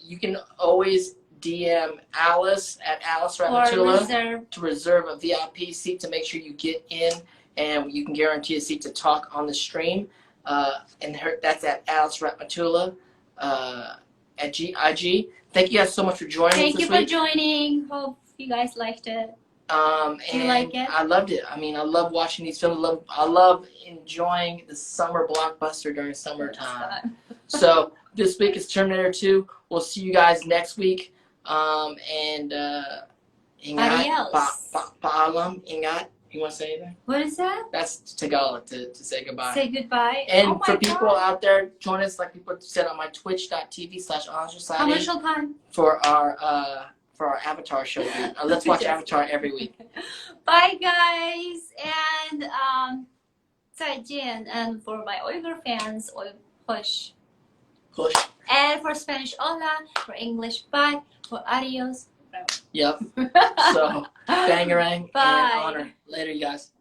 you can always DM Alice at Alice Rapatula to reserve a VIP seat to make sure you get in, and you can guarantee a seat to talk on the stream. That's at Alice Rapatula at IG. Thank you guys so much for joining us this week. Thank you for joining. Hope you guys liked it. Do you like it? I loved it. I mean, I love watching these films. I love enjoying the summer blockbuster during summertime. So this week is Terminator 2. We'll see you guys next week. Ingat, paalam, ingat. You want to say anything? What is that? That's Tagalog to say goodbye. Say goodbye. And for people out there, join us like people said on my twitch.tv/Honor Society. Commercial time. For our Avatar show. Let's watch Avatar every week. Bye guys, and 再见, and for my Uyghur fans, push. And for Spanish, hola. For English, bye. For adios. Yep. So, bangarang and honor. Later, you guys.